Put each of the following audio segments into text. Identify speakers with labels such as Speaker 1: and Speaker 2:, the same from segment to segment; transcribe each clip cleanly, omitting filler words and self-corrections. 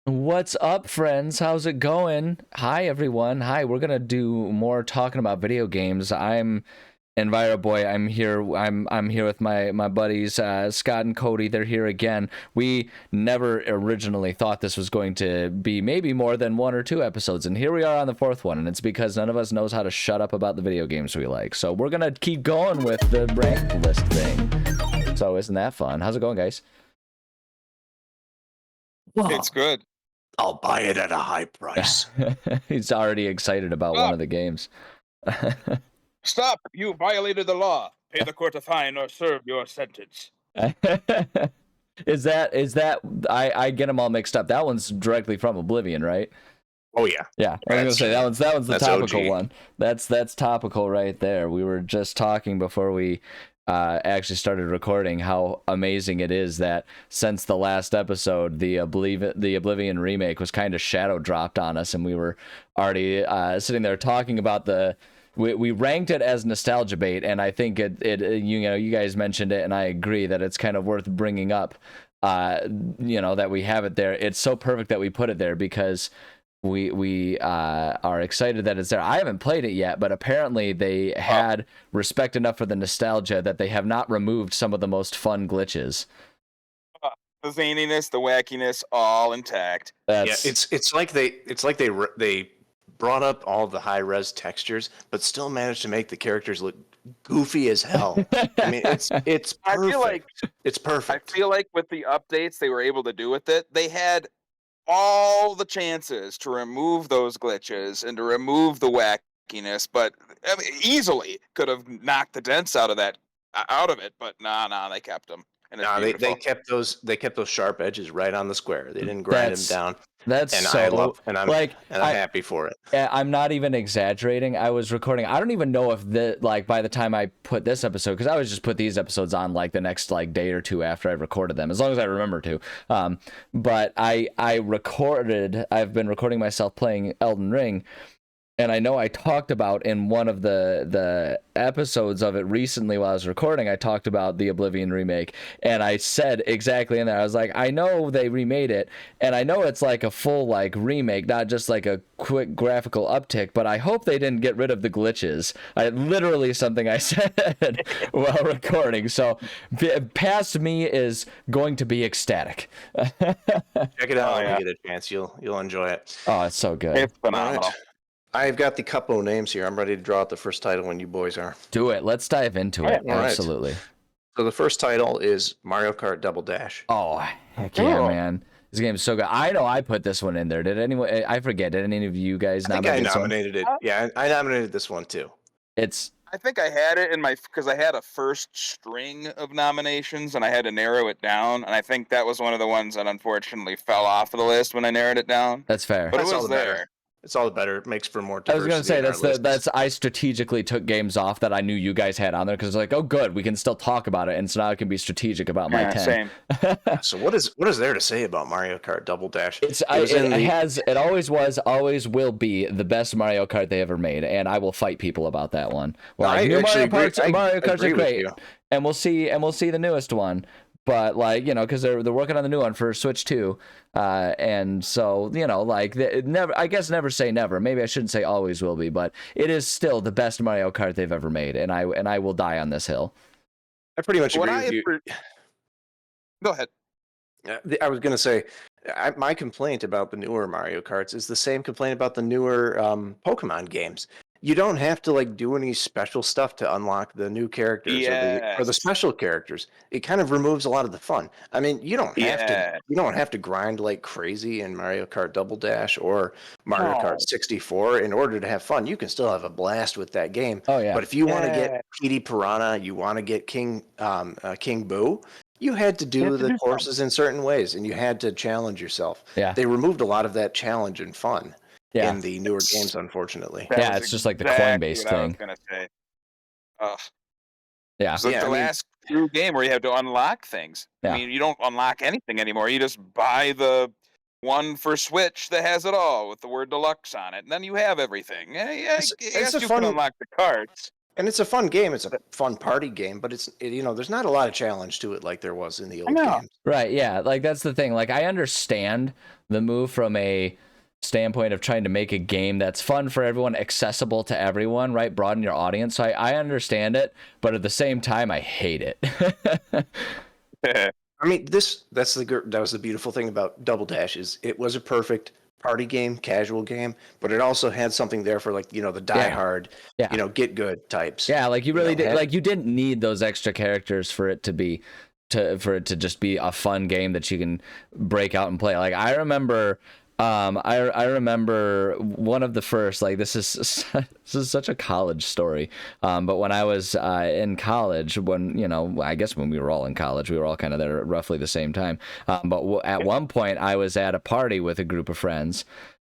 Speaker 1: What's up, friends? How's it going? Hi, everyone. Hi, we're gonna do more talking about video games. I'm Enviro Boy. I'm here. I'm here with my buddies Scott and Cody. They're here again. We never originally thought this was going to be maybe more than 1 or 2 episodes, and here we are on the fourth one. And it's because none of us knows how to shut up about the video games we like. So we're gonna keep going with the ranked list thing. So isn't that fun? How's it going, guys?
Speaker 2: It's good.
Speaker 3: I'll buy it at a high price.
Speaker 1: He's already excited about one of the games.
Speaker 2: Stop! You violated the law. Pay the court a fine or serve your sentence.
Speaker 1: Is that I get them all mixed up. That one's directly from Oblivion, right?
Speaker 3: Oh yeah.
Speaker 1: Yeah, I was gonna say that one's the
Speaker 3: that's
Speaker 1: topical
Speaker 3: OG.
Speaker 1: one. That's topical right there. We were just talking before we actually started recording how amazing it is that since the last episode, the Oblivion remake was kind of shadow dropped on us, and we were already sitting there talking about we ranked it as nostalgia bait, and I think it you guys mentioned it, and I agree that it's kind of worth bringing up. That we have it there. It's so perfect that we put it there because we are excited that it's there. I haven't played it yet, but apparently they had respect enough for the nostalgia that they have not removed some of the most fun glitches.
Speaker 2: The zaniness, the wackiness, all intact.
Speaker 3: It's like they brought up all the high res textures, but still managed to make the characters look goofy as hell. I mean, it's perfect. It's perfect.
Speaker 2: I feel like with the updates they were able to do with it, they had all the chances to remove those glitches and to remove the wackiness, but I mean, easily could have knocked the dents out of it. But nah, they kept them. And
Speaker 3: they kept those sharp edges right on the square. They didn't grind them down.
Speaker 1: That's
Speaker 3: and
Speaker 1: so
Speaker 3: I'm happy for it.
Speaker 1: I'm not even exaggerating. I was recording. I don't even know if by the time I put this episode, because I always just put these episodes on like the next day or two after I recorded them, as long as I remember to. But I've been recording myself playing Elden Ring. And I know I talked about in one of the episodes of it recently while I was recording, I talked about the Oblivion remake. And I said exactly in there, I was like, I know they remade it. And I know it's like a full remake, not just like a quick graphical uptick. But I hope they didn't get rid of the glitches. Literally something I said while recording. So past me is going to be ecstatic.
Speaker 3: Check it out when you get a chance. You'll enjoy it.
Speaker 1: Oh, it's so good.
Speaker 2: It's phenomenal. Right.
Speaker 3: I've got the couple of names here. I'm ready to draw out the first title when you boys are.
Speaker 1: Do it. Let's dive into it.
Speaker 3: All
Speaker 1: Absolutely.
Speaker 3: Right. So the first title is Mario Kart Double Dash.
Speaker 1: Oh, heck yeah, man. This game is so good. I know I put this one in there. Did anyone? I forget. Did any of you guys nominate this one?
Speaker 3: I nominated it. Yeah, I nominated this one too.
Speaker 2: I think I had it because I had a first string of nominations and I had to narrow it down. And I think that was one of the ones that unfortunately fell off of the list when I narrowed it down.
Speaker 1: That's fair.
Speaker 2: But it was there.
Speaker 3: It's all the better. It makes for more diversity.
Speaker 1: I was gonna say I strategically took games off that I knew you guys had on there because it's like, oh, good, we can still talk about it, and so now I can be strategic about my 10.
Speaker 2: Same.
Speaker 3: So what is there to say about Mario Kart Double Dash?
Speaker 1: It always was, always will be the best Mario Kart they ever made, and I will fight people about that one. Well,
Speaker 3: I actually agree.
Speaker 1: Mario Karts are great, and we'll see the newest one. But because they're working on the new one for Switch 2, and so never. I guess never say never. Maybe I shouldn't say always will be, but it is still the best Mario Kart they've ever made, and I will die on this hill.
Speaker 3: I pretty much agree with you.
Speaker 2: Go ahead.
Speaker 3: I was gonna say, my complaint about the newer Mario Karts is the same complaint about the newer Pokemon games. You don't have to do any special stuff to unlock the new characters or the special characters. It kind of removes a lot of the fun. I mean, you don't have to grind like crazy in Mario Kart Double Dash or Mario Kart 64 in order to have fun. You can still have a blast with that game.
Speaker 1: Oh yeah.
Speaker 3: But if you want to get Petey Piranha, you want to get King Boo, you had to do the courses in certain ways, and you had to challenge yourself.
Speaker 1: Yeah.
Speaker 3: They removed a lot of that challenge and fun.
Speaker 1: Yeah.
Speaker 3: In the newer games, unfortunately.
Speaker 1: It's just like the coin-based thing.
Speaker 2: I was gonna say.
Speaker 1: Yeah.
Speaker 2: So the last true game where you have to unlock things.
Speaker 1: Yeah.
Speaker 2: I mean, you don't unlock anything anymore. You just buy the one for Switch that has it all with the word deluxe on it, and then you have everything. Yes, you can unlock the carts.
Speaker 3: And it's a fun game. It's a fun party game, but there's not a lot of challenge to it like there was in the old games.
Speaker 1: Right, yeah. Like that's the thing. Like I understand the move from a standpoint of trying to make a game that's fun for everyone, accessible to everyone, right? Broaden your audience. So I understand it, but at the same time I hate it.
Speaker 3: I mean, that was the beautiful thing about Double Dash is it was a perfect party game, casual game, but it also had something there for like, the diehard, get good types.
Speaker 1: Yeah, like you really did. Like you didn't need those extra characters for it to just be a fun game that you can break out and play. Like I remember, I remember one of the first. Like this is such a college story. But when I was in college, I guess when we were all in college, we were all kind of there at roughly the same time. But at one point, I was at a party with a group of friends.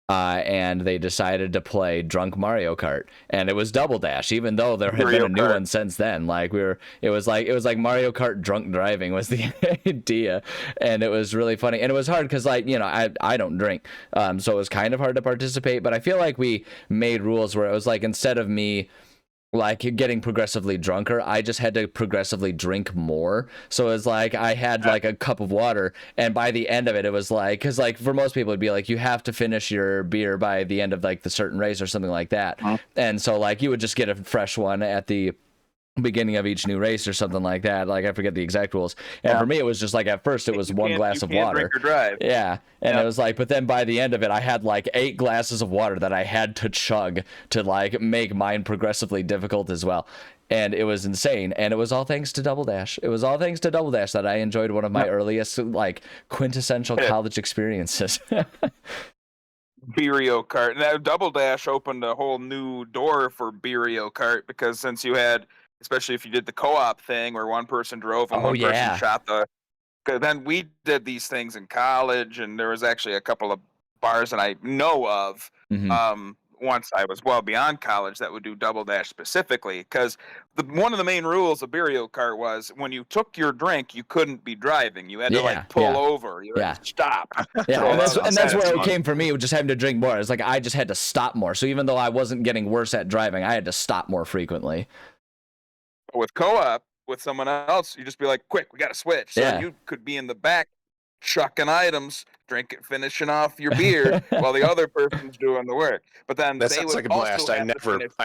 Speaker 1: And they decided to play Drunk Mario Kart, and it was Double Dash, even though there had been a new one since then. Like it was like Mario Kart drunk driving was the idea, and it was really funny. And it was hard because I don't drink, so it was kind of hard to participate. But I feel like we made rules where it was like instead of me like getting progressively drunker, I just had to progressively drink more. So it was like I had like a cup of water, and by the end of it, it was like, because like for most people it'd be like you have to finish your beer by the end of like the certain race or something like that. And so like you would just get a fresh one at the beginning of each new race or something like that. Like I forget the exact rules. And for me it was just like at first it was one glass of water. Yeah. And it was like, but then by the end of it I had like 8 glasses of water that I had to chug to like make mine progressively difficult as well. And it was insane. And it was all thanks to Double Dash. It was all thanks to Double Dash that I enjoyed one of my earliest like quintessential college experiences.
Speaker 2: Beerio Kart. Now Double Dash opened a whole new door for Beerio Kart because since you had, especially if you did the co-op thing where one person drove and one person shot the. Then we did these things in college, and there was actually a couple of bars that I know of. Once I was well beyond college that would do Double Dash specifically, because one of the main rules of Beerio Kart was when you took your drink, you couldn't be driving. You had to like pull over. You had to stop.
Speaker 1: Yeah, and that's where it came for me, just having to drink more. It's like I just had to stop more. So even though I wasn't getting worse at driving, I had to stop more frequently.
Speaker 2: With co-op, with someone else, you just be like, quick, we got to switch. So you could be in the back chucking items, finishing off your beer while the other person's doing the work. But then
Speaker 3: that sounds like a blast. I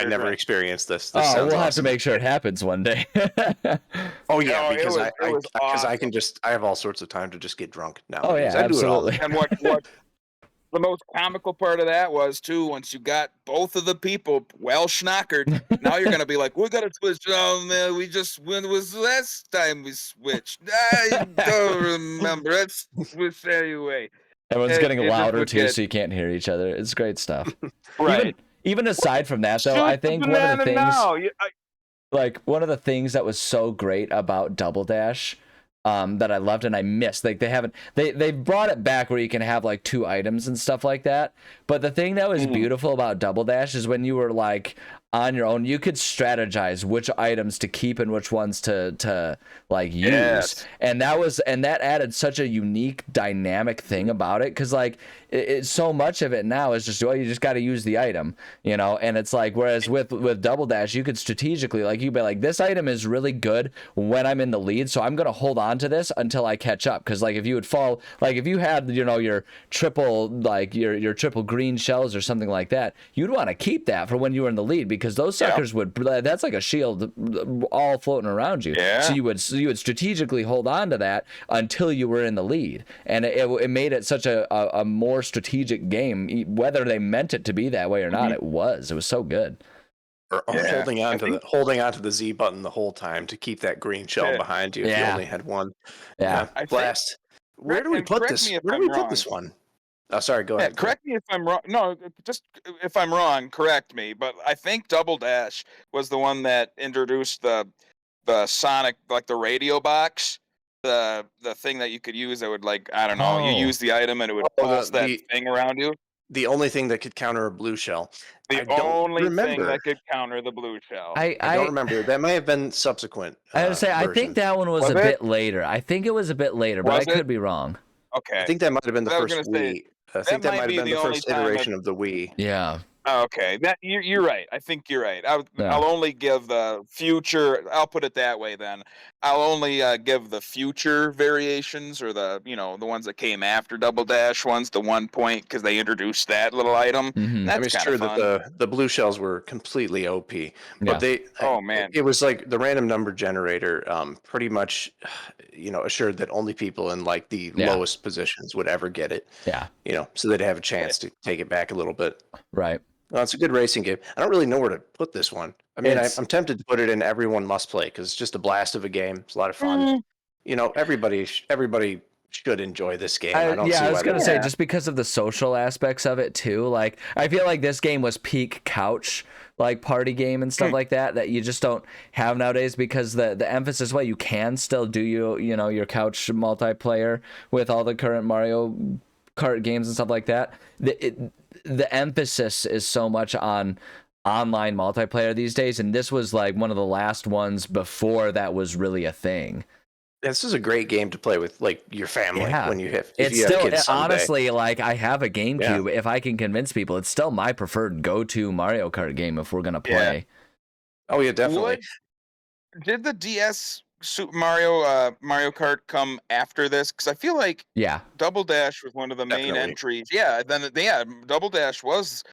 Speaker 3: never experienced this.
Speaker 1: We'll have to make sure it happens one day.
Speaker 3: Because I have all sorts of time to just get drunk now.
Speaker 1: Oh yeah, absolutely.
Speaker 2: And what the most comical part of that was too, once you got both of the people well schnockered, now you're gonna be like, we gotta switch. Oh man, when was the last time we switched? I don't remember. Let's switch anyway.
Speaker 1: Everyone's getting louder too, so you can't hear each other. It's great stuff.
Speaker 2: Right.
Speaker 1: Even aside from that, though, I think one of the things, like one of the things that was so great about Double Dash. That I loved and I missed. Like they brought it back where you can have like 2 items and stuff like that. But the thing that was beautiful about Double Dash is when you were like on your own, you could strategize which items to keep and which ones to like use. And that added such a unique dynamic thing about it, because like it's so much of it now is just, you just got to use the item, and it's like, whereas with Double Dash you could strategically, like, you'd be like, this item is really good when I'm in the lead, so I'm gonna hold on to this until I catch up. Because like if you would fall, like if you had your triple, like your triple green shells or something like that, you'd want to keep that for when you were in the lead, because those suckers that's like a shield all floating around you. So you would strategically hold on to that until you were in the lead, and it made it such a more strategic game, whether they meant it to be that way or not. It was so good.
Speaker 3: Or holding on to the Z button the whole time to keep that green shell behind you if you only had one. Blast. Where do we put this? Where do we put this one? Oh, sorry, go ahead.
Speaker 2: Correct me if I'm wrong. No, just if I'm wrong, correct me. But I think Double Dash was the one that introduced the Sonic, like the radio box, the thing that you could use that would, like, I don't know, you use the item and it would pulse that thing around you.
Speaker 3: The only thing that could counter a blue shell.
Speaker 2: The only thing that could counter the blue shell.
Speaker 3: I don't remember. That may have been subsequent.
Speaker 1: I would say I think that one was a bit later. I think it was a bit later, but I could be wrong.
Speaker 2: Okay.
Speaker 3: I think that might have been the first Wii. I think that might have been the first iteration of the Wii.
Speaker 1: Yeah.
Speaker 2: Okay, you're right. I think you're right.
Speaker 1: Yeah.
Speaker 2: I'll only give the future. I'll put it that way then. I'll only give the future variations, or the ones that came after Double Dash ones, the 1 point, because they introduced that little item.
Speaker 1: Mm-hmm.
Speaker 3: I mean,
Speaker 2: That's
Speaker 3: it's
Speaker 2: kind of
Speaker 3: true that
Speaker 2: fun.
Speaker 3: the blue shells were completely OP, but
Speaker 1: Yeah.
Speaker 2: Oh man,
Speaker 3: it was like the random number generator pretty much, assured that only people in like the
Speaker 1: Yeah.
Speaker 3: lowest positions would ever get it,
Speaker 1: Yeah.
Speaker 3: so they'd have a chance to take it back a little bit.
Speaker 1: Right.
Speaker 3: Well, it's a good racing game. I don't really know where to put this one. I mean,
Speaker 1: It's
Speaker 3: I'm tempted to put it in Everyone Must Play because it's just a blast of a game. It's a lot of fun.
Speaker 2: Mm,
Speaker 3: Everybody should enjoy this game. I don't
Speaker 1: yeah,
Speaker 3: see
Speaker 1: I was
Speaker 3: why
Speaker 1: gonna
Speaker 3: they.
Speaker 1: say
Speaker 2: yeah.
Speaker 1: just because of the social aspects of it too. Like, I feel like this game was peak couch like party game and stuff
Speaker 2: Mm.
Speaker 1: like that you just don't have nowadays, because the emphasis, well, you can still do your couch multiplayer with all the current Mario Kart games and stuff like that. The emphasis is so much on online multiplayer these days, and this was like one of the last ones before that was really a thing.
Speaker 3: This is a great game to play with like your family
Speaker 1: Yeah.
Speaker 3: when if
Speaker 1: It's
Speaker 3: you have
Speaker 1: still,
Speaker 3: kids someday.
Speaker 1: honestly, like, I have a
Speaker 3: Yeah.
Speaker 1: GameCube. If I can convince people, it's still my preferred go-to Mario Kart game if we're gonna play.
Speaker 3: Oh yeah, definitely.
Speaker 2: Did the DS Super Mario Kart come after this? Because I feel like
Speaker 1: Yeah.
Speaker 2: Double Dash was one of the main
Speaker 3: Definitely.
Speaker 2: entries. Yeah, Double Dash was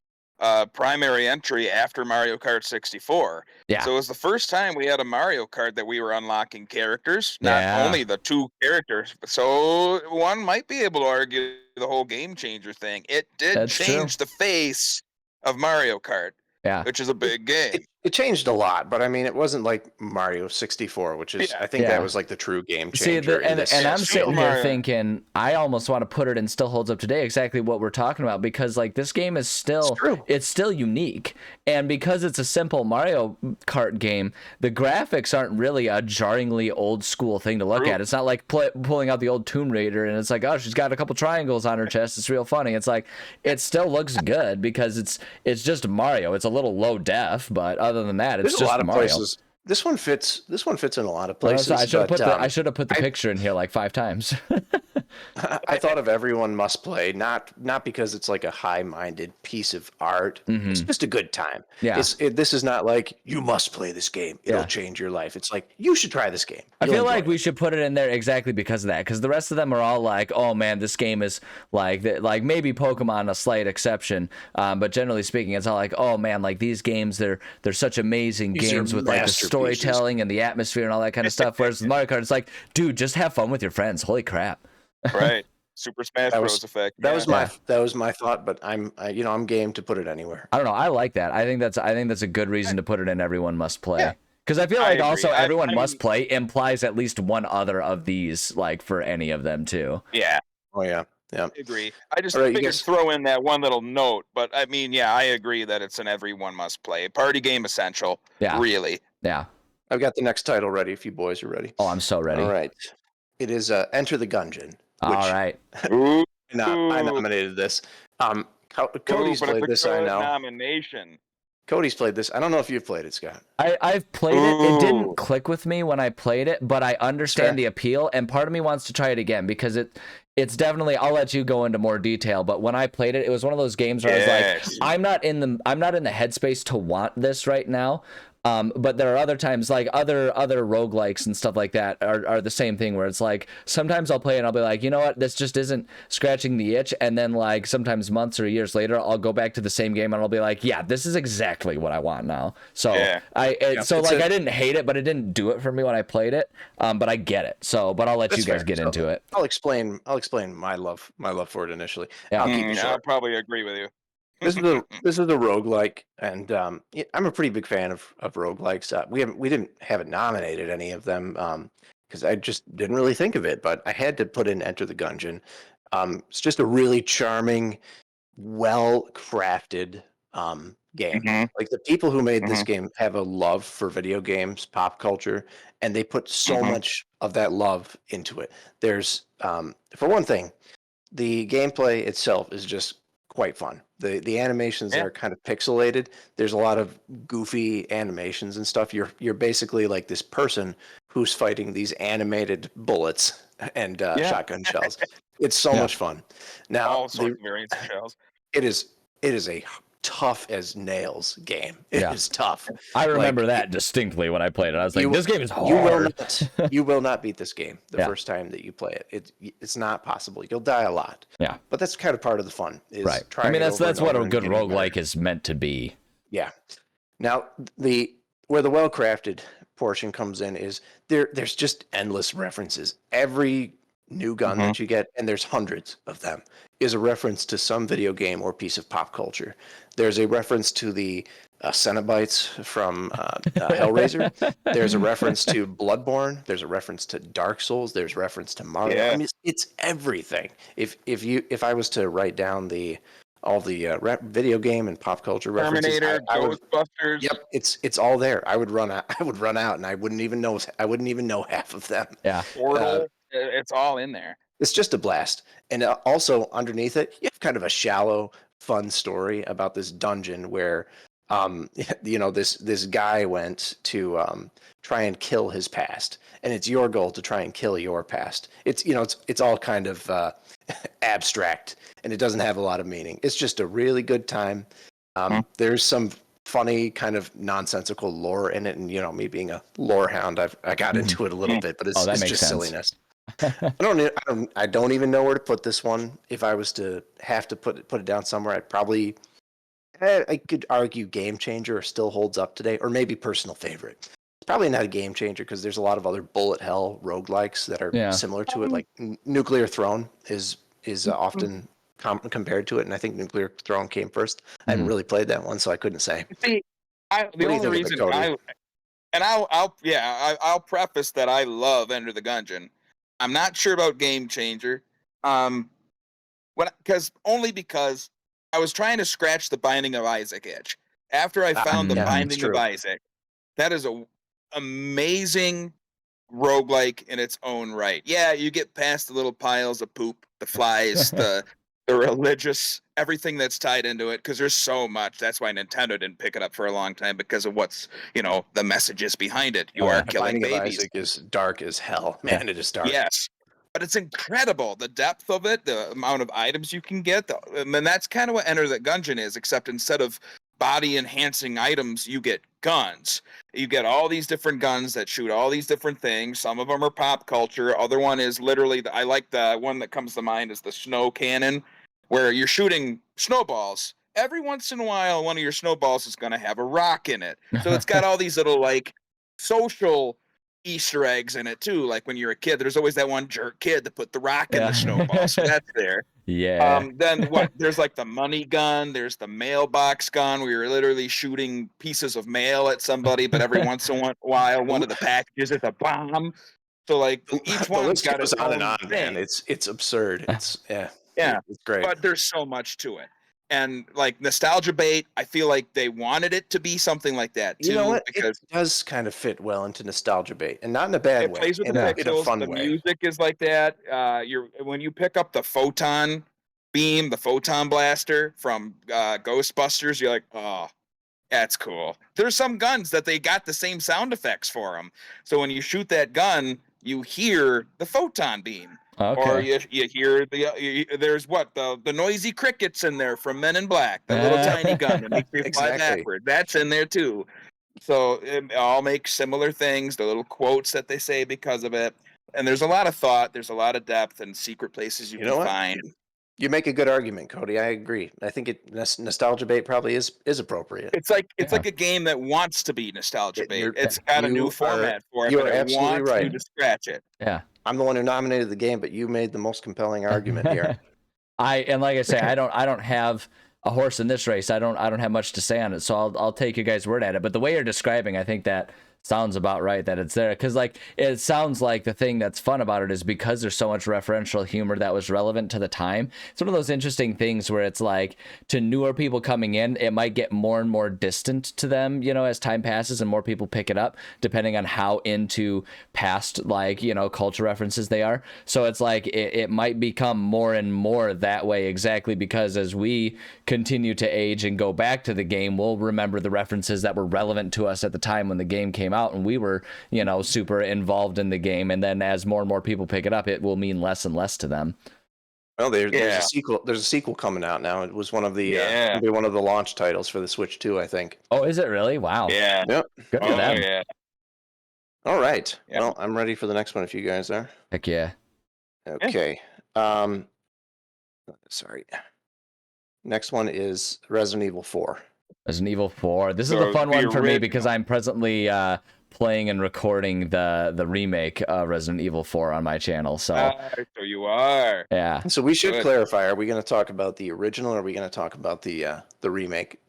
Speaker 2: primary entry after Mario Kart 64.
Speaker 1: Yeah.
Speaker 2: So it was the first time we had a Mario Kart that we were unlocking characters, not
Speaker 1: Yeah.
Speaker 2: only the 2 characters. So one might be able to argue the whole game changer thing. It did
Speaker 1: That's true.
Speaker 2: change the face of Mario Kart,
Speaker 1: Yeah.
Speaker 2: which is a big game.
Speaker 3: It changed a lot, but I mean, it wasn't like Mario 64, which is I think
Speaker 1: Yeah.
Speaker 3: that was like the true game
Speaker 1: See,
Speaker 3: changer. in this
Speaker 1: and I'm
Speaker 2: Super
Speaker 1: sitting here
Speaker 2: Mario.
Speaker 1: thinking, I almost want to put it, and still holds up today, exactly what we're talking about, because like this game is still,
Speaker 3: true.
Speaker 1: it's still unique, and because it's a simple Mario Kart game, the graphics aren't really a jarringly old school thing to look
Speaker 2: True.
Speaker 1: at. It's not like pulling out the old Tomb Raider and it's like, oh, she's got a couple triangles on her chest. It's real funny. It's like, it still looks good because it's just Mario. It's a little low def, but other than that, it's
Speaker 3: There's
Speaker 1: just
Speaker 3: a lot of
Speaker 1: Mario.
Speaker 3: places. This one fits in a lot of
Speaker 1: Well,
Speaker 3: places.
Speaker 1: I should have
Speaker 3: but,
Speaker 1: put the
Speaker 3: I-
Speaker 1: picture in here like 5 times.
Speaker 3: I thought of Everyone Must Play, not because it's like a high-minded piece of art. It's just a good time.
Speaker 1: Yeah.
Speaker 3: This is not like you must play this game. It'll
Speaker 1: Yeah.
Speaker 3: change your life. It's like you should try this game.
Speaker 1: I
Speaker 3: You'll
Speaker 1: feel
Speaker 3: enjoy
Speaker 1: like
Speaker 3: it.
Speaker 1: we should put it in there exactly because of that, because the rest of them are all like, oh man, this game is like maybe Pokemon a slight exception, but generally speaking, it's all like, oh man, like these games, they're such amazing
Speaker 3: These are
Speaker 1: games with like the
Speaker 3: masterpieces.
Speaker 1: storytelling and the atmosphere and all that kind of stuff. Whereas with Mario Kart, it's like, dude, just have fun with your friends. Holy crap!
Speaker 2: Right. Super Smash
Speaker 3: That
Speaker 2: Bros.
Speaker 3: was-
Speaker 2: effect.
Speaker 3: That
Speaker 2: yeah.
Speaker 3: was my thought, but I'm game to put it anywhere.
Speaker 1: I don't know. I like that. I think that's a good reason to put it in Everyone Must Play.
Speaker 3: Yeah.
Speaker 1: Because I feel
Speaker 2: I
Speaker 1: like
Speaker 2: agree.
Speaker 1: also Everyone
Speaker 2: I
Speaker 1: Must
Speaker 2: mean-
Speaker 1: Play implies at least one other of these, like for any of them too.
Speaker 2: Yeah,
Speaker 3: Oh yeah, yeah.
Speaker 2: I agree. I just
Speaker 3: All right, you
Speaker 2: figured
Speaker 3: guys-
Speaker 2: throw in that one little note, but I mean, yeah, I agree that it's an everyone must play party game essential.
Speaker 1: Yeah.
Speaker 2: Really.
Speaker 1: Yeah.
Speaker 3: I've got the next title ready if you boys are ready.
Speaker 1: Oh, I'm so ready.
Speaker 3: All right. It is Enter the Gungeon.
Speaker 1: All right.
Speaker 2: Ooh,
Speaker 3: I nominated this. Cody's
Speaker 2: but it's
Speaker 3: played
Speaker 2: a
Speaker 3: this. I
Speaker 2: good
Speaker 3: know.
Speaker 2: nomination.
Speaker 3: Cody's played this. I don't know if you've played it, Scott.
Speaker 1: I've played it. It
Speaker 2: Ooh.
Speaker 1: didn't click with me when I played it, but I understand
Speaker 3: Sure.
Speaker 1: the appeal, and part of me wants to try it again because it's definitely, I'll let you go into more detail, but when I played it, it was one of those games where I was
Speaker 2: Yes.
Speaker 1: like, I'm not in the headspace to want this right now. But there are other times, like other roguelikes and stuff like that are the same thing, where it's like sometimes I'll play and I'll be like, you know what, this just isn't scratching the itch, and then like sometimes months or years later I'll go back to the same game and I'll be like, yeah, this is exactly what I want now. So
Speaker 2: Yeah.
Speaker 1: I didn't hate it, but it didn't do it for me when I played it. But I get it. So, but I'll let
Speaker 3: That's
Speaker 1: you guys
Speaker 3: fair.
Speaker 1: get
Speaker 3: So,
Speaker 1: into it.
Speaker 3: I'll explain my love for it initially.
Speaker 1: Yeah.
Speaker 3: I'll keep it
Speaker 2: I'll
Speaker 3: short.
Speaker 2: probably agree with you.
Speaker 3: This is a roguelike, and I'm a pretty big fan of roguelikes. We didn't have it nominated any of them because I just didn't really think of it, but I had to put in Enter the Gungeon. It's just a really charming, well crafted game.
Speaker 2: Mhm.
Speaker 3: Like the people who made this
Speaker 2: Mhm.
Speaker 3: game have a love for video games, pop culture, and they put so
Speaker 2: Mhm.
Speaker 3: much of that love into it. There's for one thing, the gameplay itself is just quite fun. The animations
Speaker 2: Yeah.
Speaker 3: are kind of pixelated. There's a lot of goofy animations and stuff. You're basically like this person who's fighting these animated bullets and
Speaker 2: Yeah.
Speaker 3: shotgun shells. It's so
Speaker 1: Yeah.
Speaker 3: much fun. Now
Speaker 2: All sorts of variants of shells.
Speaker 3: it is a tough as nails game. It is tough.
Speaker 1: I remember that distinctly when I played it. I was like, this game is hard.
Speaker 3: You will not beat this game the first time that you play it. It's not possible. You'll die a lot.
Speaker 1: Yeah.
Speaker 3: But that's kind of part of the fun. Is
Speaker 1: I mean, that's what a good roguelike is meant to be.
Speaker 3: Yeah. Now, where the well-crafted portion comes in is there's just endless references. Every new gun that you get, and there's hundreds of them, is a reference to some video game or piece of pop culture. There's a reference to the Cenobites from Hellraiser. There's a reference to Bloodborne. There's a reference to Dark Souls. There's reference to Mario.
Speaker 2: Yeah.
Speaker 3: I mean, it's everything. If I was to write down all the video game and pop culture references,
Speaker 2: Terminator, Ghostbusters.
Speaker 3: Yep, it's all there. I would run out, and I wouldn't even know half of them.
Speaker 1: Yeah.
Speaker 2: Portal, it's all in there.
Speaker 3: It's just a blast. And also underneath it, you have kind of a shallow, fun story about this dungeon where, this guy went to try and kill his past, and it's your goal to try and kill your past. It's all kind of abstract, and it doesn't have a lot of meaning. It's just a really good time. There's some funny kind of nonsensical lore in it, and me being a lore hound, I got into it a little bit, but it's just sense. Silliness. I don't even know where to put this one. If I was to have to put it down somewhere, I could argue game changer still holds up today, or maybe personal favorite. It's probably not a game changer because there's a lot of other bullet hell roguelikes that are similar to it. Like Nuclear Throne is often compared to it, and I think Nuclear Throne came first. I haven't really played that one, so I couldn't say.
Speaker 2: See, the only reason I'll preface that I love Enter the Gungeon. I'm not sure about Game Changer, because I was trying to scratch the Binding of Isaac itch. After I found the Binding of Isaac, that is a amazing roguelike in its own right. Yeah, you get past the little piles of poop, the flies, the religious, everything that's tied into it, because there's so much. That's why Nintendo didn't pick it up for a long time, because of what's, the messages behind it. You are killing babies. Binding of Isaac
Speaker 3: is dark as hell. Man, it is dark.
Speaker 2: Yes. But it's incredible, the depth of it, the amount of items you can get. And that's kind of what Enter the Gungeon is, except instead of body-enhancing items, you get guns. You get all these different guns that shoot all these different things. Some of them are pop culture. Other one is literally, I like the one that comes to mind is the snow cannon, where you're shooting snowballs. Every once in a while, one of your snowballs is going to have a rock in it. So it's got all these little, social Easter eggs in it, too. Like when you're a kid, there's always that one jerk kid that put the rock in the snowball. So that's there.
Speaker 1: Yeah.
Speaker 2: Then there's the money gun. There's the mailbox gun where you're literally shooting pieces of mail at somebody, but every once in a while, one of the packages is a bomb. So each one's got its own thing.
Speaker 3: Man. It's absurd. It's it's great.
Speaker 2: But there's so much to it. And nostalgia bait, I feel like they wanted it to be something like that too.
Speaker 3: You know what?
Speaker 2: Because
Speaker 3: it does kind of fit well into nostalgia bait, and not in a bad way.
Speaker 2: It plays with
Speaker 3: in
Speaker 2: the
Speaker 3: a
Speaker 2: pixels.
Speaker 3: fun
Speaker 2: The
Speaker 3: way.
Speaker 2: music is like that. When you pick up the photon beam, the photon blaster from Ghostbusters, you're like, oh, that's cool. There's some guns that they got the same sound effects for them. So when you shoot that gun, you hear the photon beam.
Speaker 1: Okay.
Speaker 2: Or you hear there's the noisy crickets in there from Men in Black, the little tiny gun that makes you fly backward. That's in there too. So it all makes similar things, the little quotes that they say because of it. And there's a lot of thought, there's a lot of depth and secret places you can find.
Speaker 3: You make a good argument, Cody. I agree. I think nostalgia bait probably is appropriate.
Speaker 2: It's like a game that wants to be nostalgia bait. It's got a new format for it,
Speaker 3: you
Speaker 2: but
Speaker 3: are
Speaker 2: it
Speaker 3: absolutely
Speaker 2: wants
Speaker 3: right.
Speaker 2: you to scratch it.
Speaker 1: Yeah.
Speaker 3: I'm the one who nominated the game, but you made the most compelling argument here.
Speaker 1: And like I say, I don't have a horse in this race. I don't have much to say on it, so I'll take your guys' word at it. But the way you're describing, I think that sounds about right, that it's there, because it sounds like the thing that's fun about it is because there's so much referential humor that was relevant to the time. It's one of those interesting things where it's to newer people coming in, it might get more and more distant to them, as time passes and more people pick it up, depending on how into past culture references they are. So it's it might become more and more that way, exactly because as we continue to age and go back to the game, we'll remember the references that were relevant to us at the time when the game came out and we were super involved in the game, and then as more and more people pick it up, it will mean less and less to them.
Speaker 3: Well, there's
Speaker 2: Yeah.
Speaker 3: a sequel. There's a sequel coming out now. It was one of the
Speaker 2: Yeah.
Speaker 3: it'll be one of the launch titles for the Switch 2, I think.
Speaker 1: Oh, is it really? Wow.
Speaker 2: Yeah.
Speaker 3: Yep.
Speaker 1: Good for
Speaker 2: Oh
Speaker 1: them.
Speaker 2: yeah.
Speaker 3: All right.
Speaker 2: Yeah.
Speaker 3: Well, I'm ready for the next one if you guys are.
Speaker 1: Heck yeah.
Speaker 3: Okay. Sorry. Next one is Resident Evil 4.
Speaker 1: Resident Evil 4. This is
Speaker 2: So
Speaker 1: a fun
Speaker 2: the
Speaker 1: one for me because
Speaker 2: original.
Speaker 1: I'm presently playing and recording the remake of Resident Evil 4 on my channel. So
Speaker 2: So you are.
Speaker 1: yeah.
Speaker 3: So we should
Speaker 2: Good.
Speaker 3: clarify: are we going to talk about the original, or are we going to talk about the remake?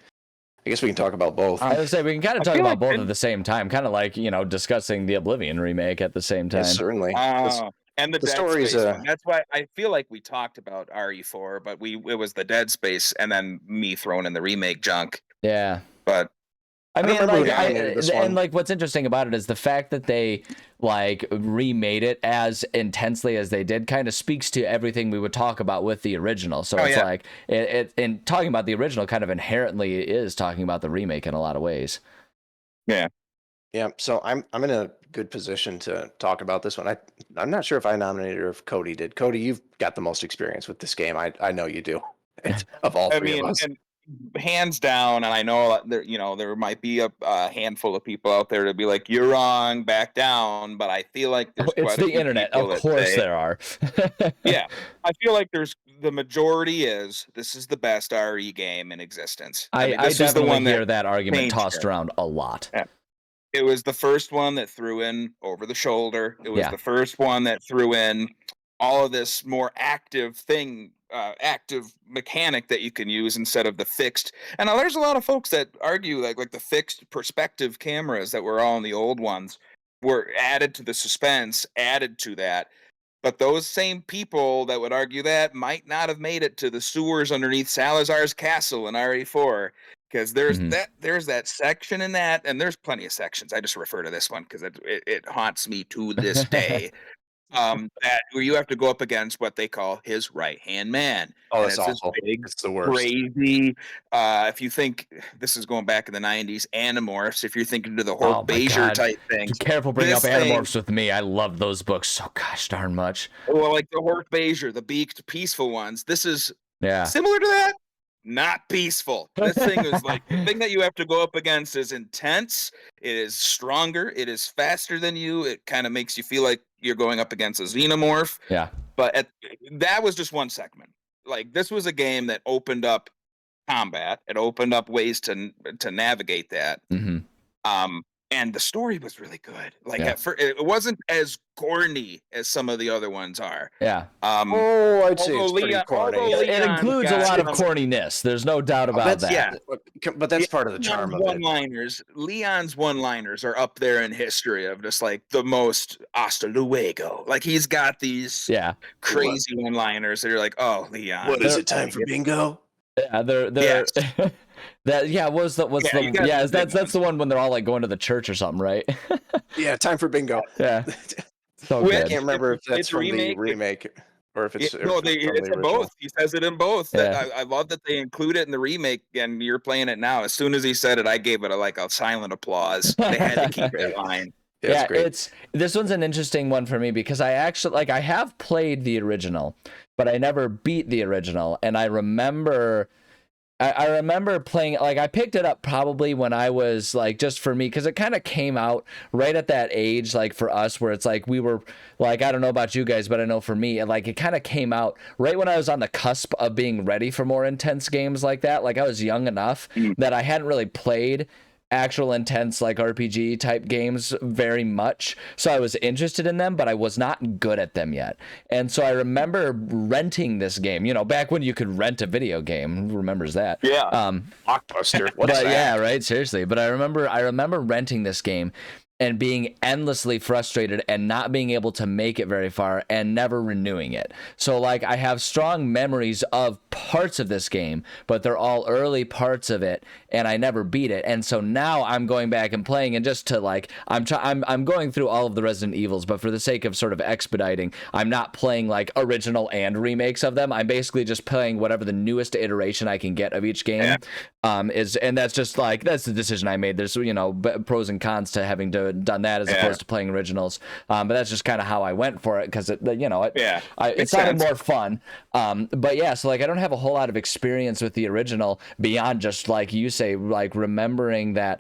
Speaker 3: I guess we can talk about both.
Speaker 1: I would say we can kind of talk
Speaker 2: feel
Speaker 1: about
Speaker 2: like
Speaker 1: both
Speaker 2: it-
Speaker 1: at the same time, kind of like, you know, discussing the Oblivion remake at the same time.
Speaker 3: Yes, certainly. That's-
Speaker 2: And the
Speaker 3: the
Speaker 2: Dead
Speaker 3: story's,
Speaker 2: Space one. That's why I feel like we talked about RE4, but it was the Dead Space and then me throwing in the remake junk.
Speaker 1: Yeah.
Speaker 2: But
Speaker 1: I
Speaker 3: don't
Speaker 1: mean,
Speaker 3: remember
Speaker 1: like,
Speaker 3: who nominated this one.
Speaker 1: and like, what's interesting about it is the fact that they like remade it as intensely as they did, kind of speaks to everything we would talk about with the original. So it's
Speaker 2: yeah.
Speaker 1: like in talking about the original, kind of inherently is talking about the remake in a lot of ways.
Speaker 3: Yeah, so I'm in a good position to talk about this one. I'm not sure if I nominated or if Cody did. Cody, you've got the most experience with this game. I know you do. Of all three of us.
Speaker 2: and hands down, and I know there might be a handful of people out there to be like, "You're wrong, back down." But I feel like there's
Speaker 1: It's
Speaker 2: quite a
Speaker 1: the
Speaker 2: few
Speaker 1: internet,
Speaker 2: people
Speaker 1: of
Speaker 2: that
Speaker 1: course
Speaker 2: say-
Speaker 1: there are.
Speaker 2: Yeah, I feel like the majority is this is the best RE game in existence.
Speaker 1: I
Speaker 2: mean, this was
Speaker 1: definitely hear that argument
Speaker 2: changed
Speaker 1: tossed
Speaker 2: it.
Speaker 1: around a lot.
Speaker 2: Yeah. It was the first one that threw in over the shoulder. It was
Speaker 1: Yeah.
Speaker 2: the first one that threw in all of this more active mechanic that you can use instead of the fixed. And now there's a lot of folks that argue like the fixed perspective cameras that were all in the old ones were added to the suspense, added to that. But those same people that would argue that might not have made it to the sewers underneath Salazar's castle in RE4, because there's that section in that, and there's plenty of sections. I just refer to this one because it haunts me to this day. That where you have to go up against what they call his right hand man.
Speaker 3: Oh,
Speaker 2: And
Speaker 3: that's
Speaker 2: it's this
Speaker 3: awful.
Speaker 2: big,
Speaker 3: It's the worst.
Speaker 2: crazy. If you think this is going back in the '90s, Animorphs. If you're thinking to the
Speaker 1: Oh
Speaker 2: Hort
Speaker 1: my
Speaker 2: Bezier
Speaker 1: God.
Speaker 2: type
Speaker 1: Be
Speaker 2: things,
Speaker 1: careful bringing up
Speaker 2: This thing-
Speaker 1: Animorphs with me. I love those books so gosh darn much.
Speaker 2: well, like the Hort Bezier, the beaked, peaceful ones. This is
Speaker 1: Yeah.
Speaker 2: similar to that. Not peaceful. This thing is like the thing that you have to go up against is intense. It is stronger. It is faster than you. It kind of makes you feel like you're going up against a xenomorph.
Speaker 1: Yeah.
Speaker 2: But that was just one segment. Like this was a game that opened up combat. It opened up ways to navigate that.
Speaker 1: Mm-hmm.
Speaker 2: And the story was really good. Like
Speaker 1: Yeah.
Speaker 2: it wasn't as corny as some of the other ones are.
Speaker 1: Yeah.
Speaker 3: Oh, I'd say it's
Speaker 2: although
Speaker 3: pretty
Speaker 2: Leon-
Speaker 3: corny.
Speaker 2: although
Speaker 1: It
Speaker 2: Leon's
Speaker 1: includes a
Speaker 2: got
Speaker 1: lot of
Speaker 2: some-
Speaker 1: corniness. There's no doubt about that.
Speaker 2: yeah.
Speaker 3: But that's part of the charm of it.
Speaker 2: Leon's one-liners are up there in history of just like the most hasta luego. Like he's got these
Speaker 1: Yeah.
Speaker 2: crazy one-liners that are like, oh, Leon.
Speaker 3: What is it, time for bingo?
Speaker 1: Yeah, they're
Speaker 2: Yes.
Speaker 1: that yeah, what's
Speaker 2: Yeah, you
Speaker 1: the
Speaker 2: got
Speaker 1: yeah,
Speaker 2: the big
Speaker 1: that's the one when they're all like going to the church or something, right?
Speaker 3: Yeah, time for bingo.
Speaker 1: Yeah. So
Speaker 2: Which-
Speaker 3: I
Speaker 1: good.
Speaker 3: can't remember if that's
Speaker 2: It's
Speaker 3: from the
Speaker 2: remake.
Speaker 3: remake or if it's
Speaker 2: No,
Speaker 3: or if from
Speaker 2: it's
Speaker 3: the
Speaker 2: in
Speaker 3: original.
Speaker 2: both. He says it in both.
Speaker 1: Yeah.
Speaker 2: I love that they include it in the remake, and you're playing it now. As soon as he said it, I gave it a silent applause. They had to keep that line.
Speaker 3: Yeah, it's great.
Speaker 1: it's this one's an interesting one for me because I actually I have played the original, but I never beat the original, and I remember playing I picked it up probably when I was like, just for me, because it kind of came out right at that age, like for us, where it's like we were like, I don't know about you guys, but I know for me, like it kind of came out right when I was on the cusp of being ready for more intense games like that. Like I was young enough that I hadn't really played actual intense like RPG type games very much, so I was interested in them, but I was not good at them yet. And so I remember renting this game, back when you could rent a video game. Who remembers that?
Speaker 2: Yeah.
Speaker 3: Blockbuster. What's
Speaker 1: But
Speaker 3: that?
Speaker 1: yeah, right, seriously. But I remember renting this game and being endlessly frustrated and not being able to make it very far and never renewing it. So like I have strong memories of parts of this game, but they're all early parts of it, and I never beat it. And so now I'm going back and playing, and just to like, I'm going through all of the Resident Evils, but for the sake of sort of expediting, I'm not playing like original and remakes of them. I'm basically just playing whatever the newest iteration I can get of each game. And that's just like, that's the decision I made. There's, you know, pros and cons to having done that as opposed to playing originals. But that's just kind of how I went for it, because it, you know, it sounded more fun. But yeah, so like I don't have a whole lot of experience with the original beyond just like you say, like remembering that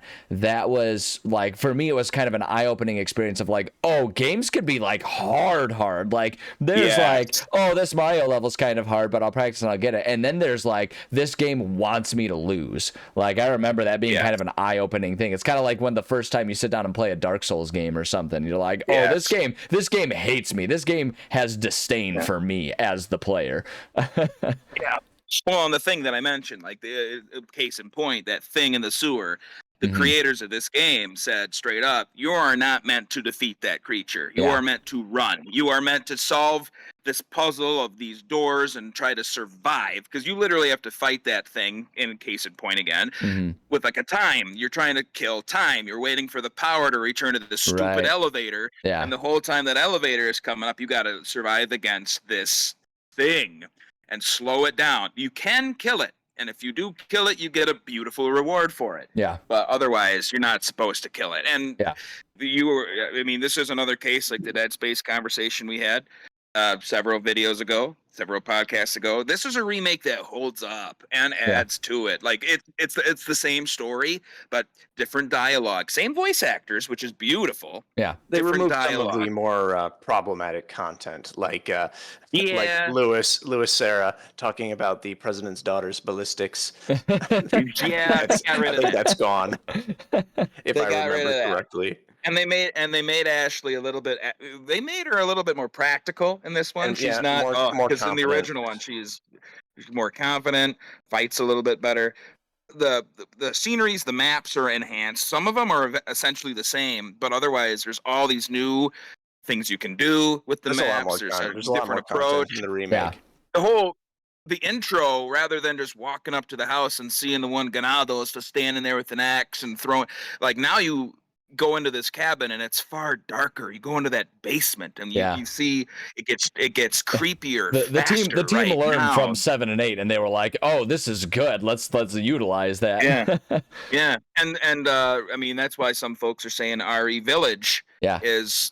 Speaker 1: was like, for me, it was kind of an eye-opening experience of like, oh, games could be like hard. Like there's like, oh, this Mario level's kind of hard, but I'll practice and I'll get it. And then there's like, this game wants me to lose. Like I remember that being kind of an eye-opening thing. It's kind of like when the first time you sit down and play a Dark Souls game or something, you're like, oh, this game hates me. This game has disdain for me as the player.
Speaker 2: Well, and the thing that I mentioned, like the case in point, that thing in the sewer, the creators of this game said straight up, you are not meant to defeat that creature. You are meant to run. You are meant to solve this puzzle of these doors and try to survive, because you literally have to fight that thing, in case in point again, with like a time. You're trying to kill time. You're waiting for the power to return to the stupid elevator. And the whole time that elevator is coming up, you got to survive against this thing and slow it down. You can kill it, and if you do kill it, you get a beautiful reward for it. But otherwise, you're not supposed to kill it. And I mean, this is another case like the Dead Space conversation we had several videos ago, several podcasts ago. This is a remake that holds up and adds to it. Like it's the same story, but different dialogue, same voice actors, which is beautiful.
Speaker 3: They removed some of the more problematic content, like Louis Sarah talking about the president's daughter's ballistics.
Speaker 2: I think
Speaker 3: that's gone, if I remember correctly.
Speaker 2: And they made Ashley a little bit. They made her a little bit more practical in this one. She's not because in the original one she's more confident, fights a little bit better. The sceneries, the maps are enhanced. Some of them are essentially the same, but otherwise there's all these new things you can do with the maps. There's a different approach
Speaker 3: in the remake.
Speaker 2: The intro, rather than just walking up to the house and seeing the one Ganados just standing there with an axe and throwing, like now you go into this cabin and it's far darker. You go into that basement and you see it gets creepier.
Speaker 1: The team learned from 7 and 8, and they were like, "Oh, this is good. Let's utilize that."
Speaker 2: And I mean, that's why some folks are saying RE Village is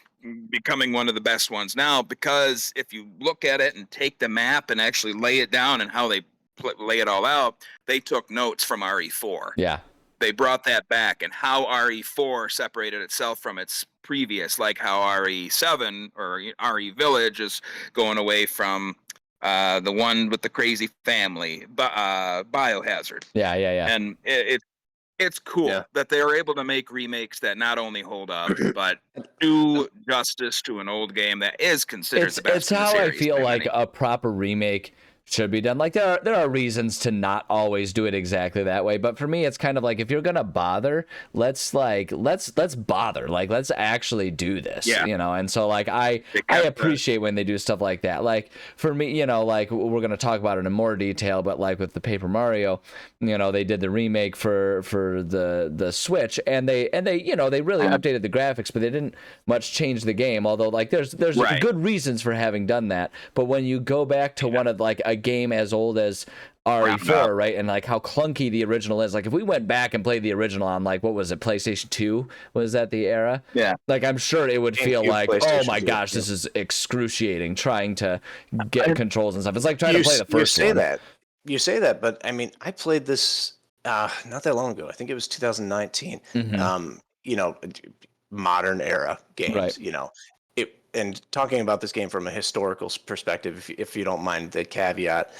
Speaker 2: becoming one of the best ones now, because if you look at it and take the map and actually lay it down and how they lay it all out, they took notes from RE4. They brought that back, and how RE4 separated itself from its previous, like how RE7 or RE Village is going away from the one with the crazy family, Biohazard. And it's cool that they are able to make remakes that not only hold up, but do justice to an old game that is considered the best.
Speaker 1: It's how I feel like a proper remake should be done. Like there are reasons to not always do it exactly that way, but for me it's kind of like, if you're gonna bother, let's bother, like let's actually do this, you know. And so like I appreciate when they do stuff like that. Like for me, you know, like we're gonna talk about it in more detail, but like with the Paper Mario, you know, they did the remake for the Switch, and they you know, they really updated the graphics, but they didn't much change the game, although like there's good reasons for having done that. But when you go back to one of like a game as old as RE4, right, and like how clunky the original is, like if we went back and played the original on like, what was it, PlayStation 2, was that the era? Like I'm sure it would feel like, oh my gosh, this is excruciating trying to get controls and stuff. It's like trying to play the first one.
Speaker 3: You say that, but I mean, I played this not that long ago. I think it was 2019. You know, modern era games, you know. And talking about this game from a historical perspective, if you don't mind the caveat,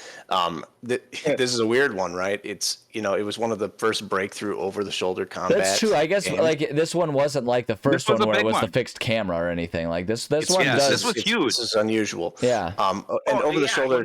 Speaker 3: this is a weird one, right? It's, you know, it was one of the first breakthrough over-the-shoulder combat.
Speaker 1: That's true. I guess like this one wasn't like the first one where it was the fixed camera or anything. Like this one does.
Speaker 2: This was huge.
Speaker 3: This is unusual.
Speaker 1: And
Speaker 3: over the shoulder.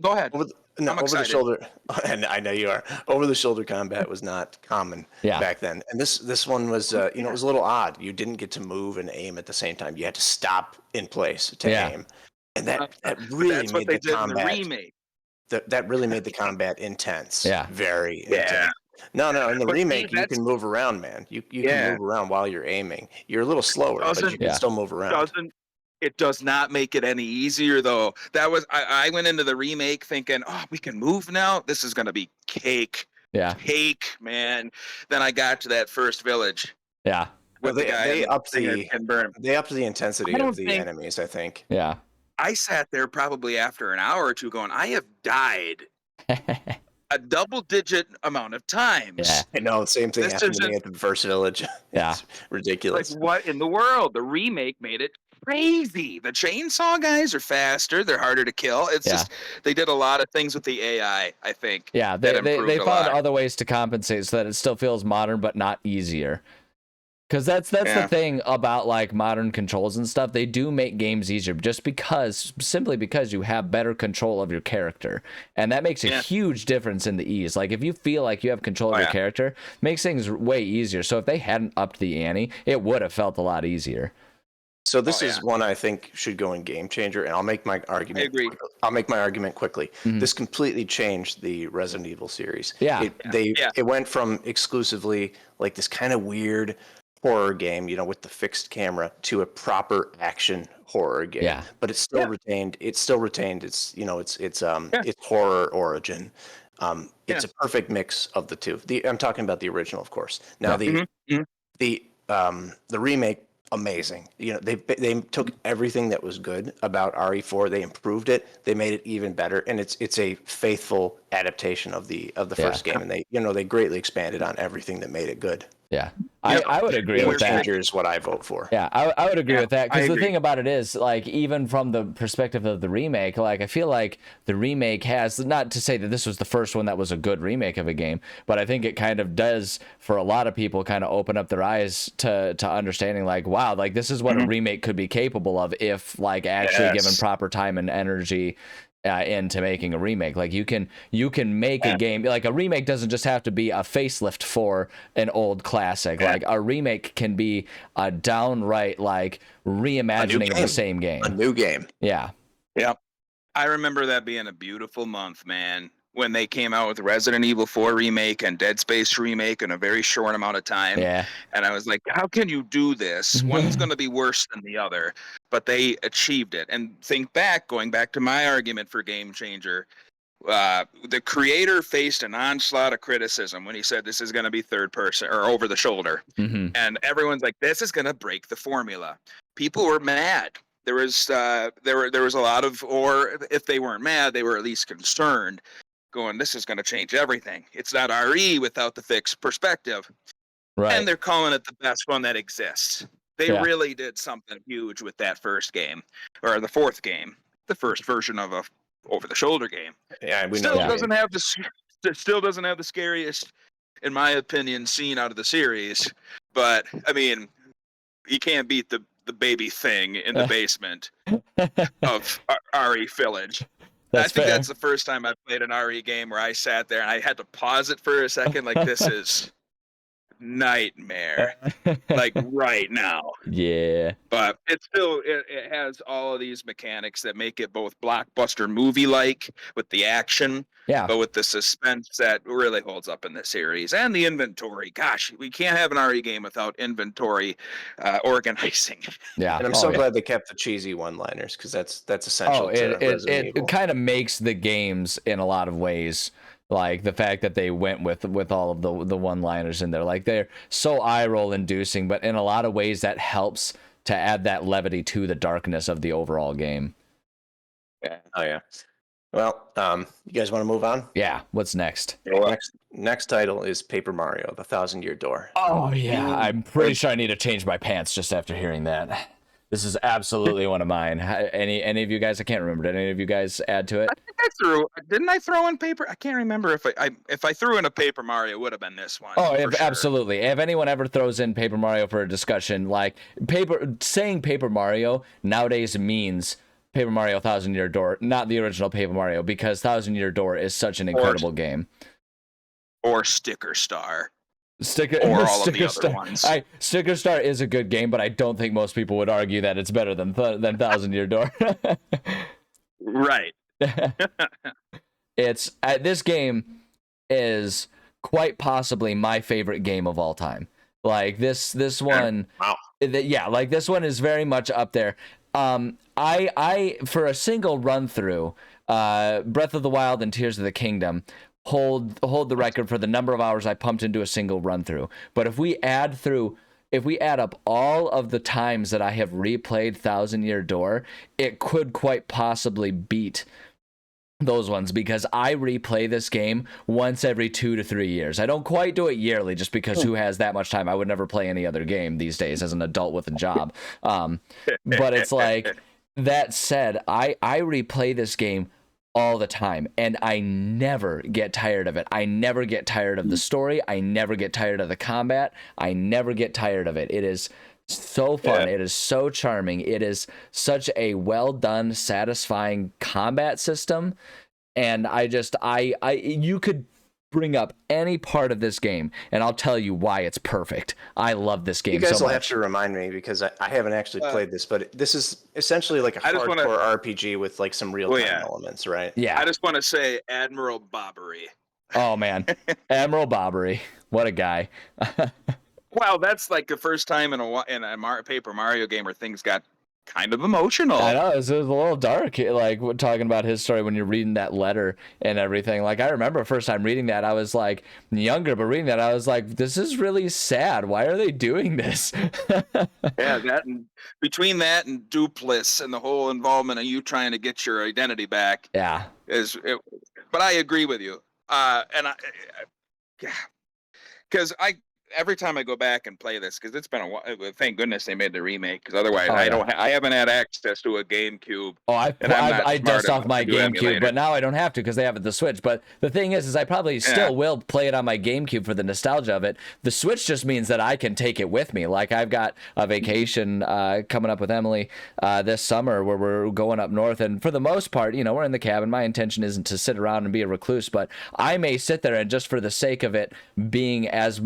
Speaker 2: Go ahead.
Speaker 3: Over the shoulder, and I know you are. Over the shoulder combat was not common back then, and this one was, you know, it was a little odd. You didn't get to move and aim at the same time. You had to stop in place to aim, and that really made the combat. that really made the combat intense.
Speaker 1: Yeah.
Speaker 3: Very
Speaker 2: Yeah.
Speaker 3: intense. No, in the
Speaker 2: But see,
Speaker 3: remake you
Speaker 2: that's-
Speaker 3: can move around, man. You can
Speaker 2: Yeah.
Speaker 3: move around while you're aiming. You're a little slower, but you
Speaker 2: Doesn't-
Speaker 3: can
Speaker 1: Yeah.
Speaker 3: still move around.
Speaker 2: It does not make it any easier though. That was I went into the remake thinking, oh, we can move now. This is gonna be cake.
Speaker 1: Yeah.
Speaker 2: Cake, man. Then I got to that first village
Speaker 1: Yeah.
Speaker 2: with
Speaker 3: Well,
Speaker 2: the guy
Speaker 3: they
Speaker 2: and
Speaker 3: upped
Speaker 2: thing
Speaker 3: the
Speaker 2: and burn.
Speaker 3: they upped the intensity
Speaker 2: I don't
Speaker 3: of the
Speaker 2: think-
Speaker 3: enemies, I think.
Speaker 1: Yeah.
Speaker 2: I sat there probably after an hour or two going, I have died a double-digit amount of times.
Speaker 1: Yeah.
Speaker 3: I know, same thing
Speaker 2: This
Speaker 3: happened to me
Speaker 2: isn't-
Speaker 3: at the first village.
Speaker 1: Yeah.
Speaker 3: It's ridiculous.
Speaker 2: Like, what in the world? The remake made it crazy. The chainsaw guys are faster. They're harder to kill. It's
Speaker 1: Yeah.
Speaker 2: just they did a lot of things with the AI, I think.
Speaker 1: Yeah,
Speaker 2: that
Speaker 1: they
Speaker 2: improved a
Speaker 1: found
Speaker 2: lot.
Speaker 1: other ways to compensate so that it still feels modern but not easier. Because that's the
Speaker 2: Yeah.
Speaker 1: thing about like modern controls and stuff. They do make games easier just simply because you have better control of your character, and that makes a
Speaker 2: Yeah.
Speaker 1: huge difference in the ease. Like if you feel like you have control of
Speaker 2: Oh,
Speaker 1: your
Speaker 2: yeah.
Speaker 1: character, makes things way easier. So if they hadn't upped the ante, it would have felt a lot easier.
Speaker 3: So this
Speaker 2: Oh,
Speaker 3: is one I think should go in Game Changer, and I'll make my argument.
Speaker 2: I agree.
Speaker 3: I'll make my argument quickly.
Speaker 1: Mhm.
Speaker 3: This completely changed the Resident Evil series.
Speaker 1: Yeah.
Speaker 3: It went from exclusively like this kind of weird horror game, with the fixed camera, to a proper action horror game.
Speaker 1: Yeah.
Speaker 3: But it's still retained. It's still retained. It's horror origin. It's a perfect mix of the two. I'm talking about the original, of course. Now
Speaker 1: Yeah.
Speaker 3: the remake, amazing. They took everything that was good about RE4, they improved it, they made it even better, and it's a faithful adaptation of the first game, and they greatly expanded on everything that made it good.
Speaker 1: Yeah, I would agree
Speaker 3: Game
Speaker 1: with that.
Speaker 3: Changer is what I vote for.
Speaker 1: Yeah, I would agree with that,
Speaker 2: I
Speaker 1: because the
Speaker 2: agree.
Speaker 1: thing about it is, like, even from the perspective of the remake, like, I feel like the remake has, not to say that this was the first one that was a good remake of a game, but I think it kind of does, for a lot of people, kind of open up their eyes to understanding, like, wow, like, this is what a remake could be capable of if, like, actually
Speaker 3: Yes.
Speaker 1: given proper time and energy into making a remake. Like you can make a game, like a remake doesn't just have to be a facelift for an old classic. Like a remake can be a downright like reimagining of the same game.
Speaker 3: A new game.
Speaker 1: Yeah.
Speaker 2: Yep. I remember that being a beautiful month, man, when they came out with Resident Evil 4 remake and Dead Space remake in a very short amount of time.
Speaker 1: Yeah.
Speaker 2: And I was like, how can you do this? One's going to be worse than the other, but they achieved it. And going back to my argument for Game Changer, the creator faced an onslaught of criticism when he said this is going to be third person or over the shoulder.
Speaker 1: Mm-hmm.
Speaker 2: And everyone's like, this is going to break the formula. People were mad. There was a lot of, or if they weren't mad, they were at least concerned, going, this is going to change everything. It's not RE without the fixed perspective.
Speaker 1: Right.
Speaker 2: And they're calling it the best one that exists. They
Speaker 1: Yeah.
Speaker 2: really did something huge with that first game, or the fourth game, the first version of a over-the-shoulder game.
Speaker 3: Yeah, we know.
Speaker 2: Still
Speaker 3: that.
Speaker 2: doesn't have the scariest, in my opinion, scene out of the series. But I mean, you can't beat the baby thing in the basement of RE Village.
Speaker 1: That's
Speaker 2: I think
Speaker 1: fair.
Speaker 2: that's the first time I played an RE game where I sat there and I had to pause it for a second, like this is nightmare, like right now.
Speaker 1: Yeah.
Speaker 2: But it has all of these mechanics that make it both blockbuster movie like with the action,
Speaker 1: Yeah.
Speaker 2: but with the suspense that really holds up in the series and the inventory. Gosh, we can't have an RE game without inventory organizing.
Speaker 1: Yeah.
Speaker 3: And I'm so glad they kept the cheesy one-liners, because that's essential to Resident Evil.
Speaker 1: It kind of makes the games in a lot of ways, like the fact that they went with all of the one-liners in there, like they're so eye-roll inducing, but in a lot of ways that helps to add that levity to the darkness of the overall game.
Speaker 3: Yeah. Oh yeah. Well, you guys want to move on?
Speaker 1: Yeah. What's next?
Speaker 3: Next title is Paper Mario: The Thousand-Year Door.
Speaker 1: Oh yeah, I'm pretty sure I need to change my pants just after hearing that. This is absolutely one of mine. Any of you guys? I can't remember. Did any of you guys add to it?
Speaker 2: I think didn't I throw in paper? I can't remember if I threw in a Paper Mario, it would have been this one.
Speaker 1: Oh,
Speaker 2: for sure.
Speaker 1: absolutely. If anyone ever throws in Paper Mario for a discussion, like saying Paper Mario nowadays means Paper Mario Thousand Year Door, not the original Paper Mario, because Thousand Year Door is such an incredible game.
Speaker 2: Or Sticker Star.
Speaker 1: Sticker
Speaker 2: Or all of the other
Speaker 1: Star.
Speaker 2: ones.
Speaker 1: Sticker Star is a good game, but I don't think most people would argue that it's better than Thousand Year Door.
Speaker 2: Right.
Speaker 1: This game is quite possibly my favorite game of all time. Like this one,
Speaker 3: Wow.
Speaker 1: yeah, like this one is very much up there. I for a single run through, Breath of the Wild and Tears of the Kingdom hold the record for the number of hours I pumped into a single run through. But if we add up all of the times that I have replayed Thousand Year Door, it could quite possibly beat those ones, because I replay this game once every 2 to 3 years. I don't quite do it yearly, just because who has that much time? I would never play any other game these days as an adult with a job. But it's like, that said, I replay this game all the time, and I never get tired of it. I never get tired of the story. I never get tired of the combat. I never get tired of it. It is so fun. It is so charming. It is such a well done, satisfying combat system. And you could bring up any part of this game and I'll tell you why it's perfect. I love this game so much.
Speaker 3: You guys will have to remind me, because I haven't actually played this, but this is essentially like a hardcore RPG with like some real-time elements, right?
Speaker 1: Yeah.
Speaker 2: I just want to say Admiral Bobbery.
Speaker 1: Oh man, Admiral Bobbery, what a guy.
Speaker 2: Wow, that's like the first time in a Paper Mario game where things got kind of emotional.
Speaker 1: I know, it was a little dark, like talking about his story when you're reading that letter and everything. Like, I remember first time reading that, I was like younger, but reading that, I was like, this is really sad. Why are they doing this?
Speaker 2: Yeah, between that and Dupless and the whole involvement of you trying to get your identity back.
Speaker 1: Yeah.
Speaker 2: But I agree with you. Because every time I go back and play this, because it's been a while. Thank goodness they made the remake, because otherwise I haven't had access to a GameCube.
Speaker 1: Oh, I dust off my GameCube, but now I don't have to because they have the Switch. But the thing is I probably still will play it on my GameCube for the nostalgia of it. The Switch just means that I can take it with me. Like, I've got a vacation coming up with Emily this summer where we're going up north, and for the most part, we're in the cabin. My intention isn't to sit around and be a recluse, but I may sit there, and just for the sake of it being as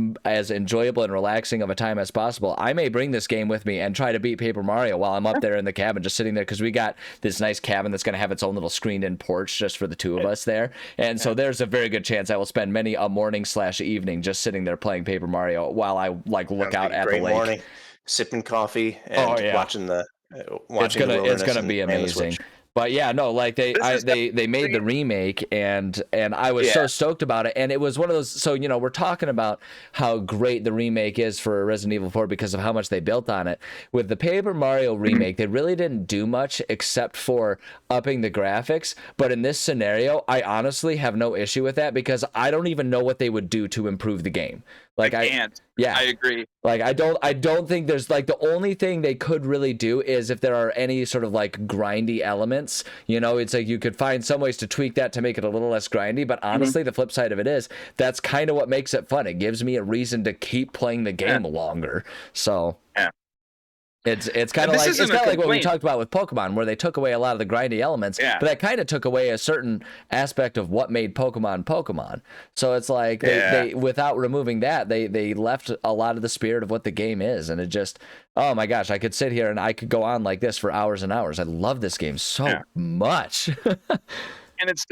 Speaker 1: enjoyable and relaxing of a time as possible, I may bring this game with me and try to beat Paper Mario while I'm up there in the cabin, just sitting there, because we got this nice cabin that's going to have its own little screened-in porch just for the two of us there, and so there's a very good chance I will spend many a morning/evening just sitting there playing Paper Mario while I look out at the lake.
Speaker 3: Morning, sipping coffee and watching the
Speaker 1: it's gonna be amazing. But yeah, no, like they made the remake, and I was so stoked about it, and it was one of those. So we're talking about how great the remake is for Resident Evil 4 because of how much they built on it. With the Paper Mario remake, they really didn't do much except for upping the graphics. But in this scenario, I honestly have no issue with that, because I don't even know what they would do to improve the game. Like, I
Speaker 2: agree.
Speaker 1: Like, I don't think there's, like, the only thing they could really do is if there are any sort of like grindy elements, it's like you could find some ways to tweak that to make it a little less grindy. But honestly, the flip side of it is that's kind of what makes it fun. It gives me a reason to keep playing the game longer. So it's kind of like what we talked about with Pokemon, where they took away a lot of the grindy elements, but that kind of took away a certain aspect of what made Pokemon. So it's like they without removing that, they left a lot of the spirit of what the game is, and it just, oh my gosh, I could sit here and I could go on like this for hours and hours. I love this game so much.
Speaker 2: And it's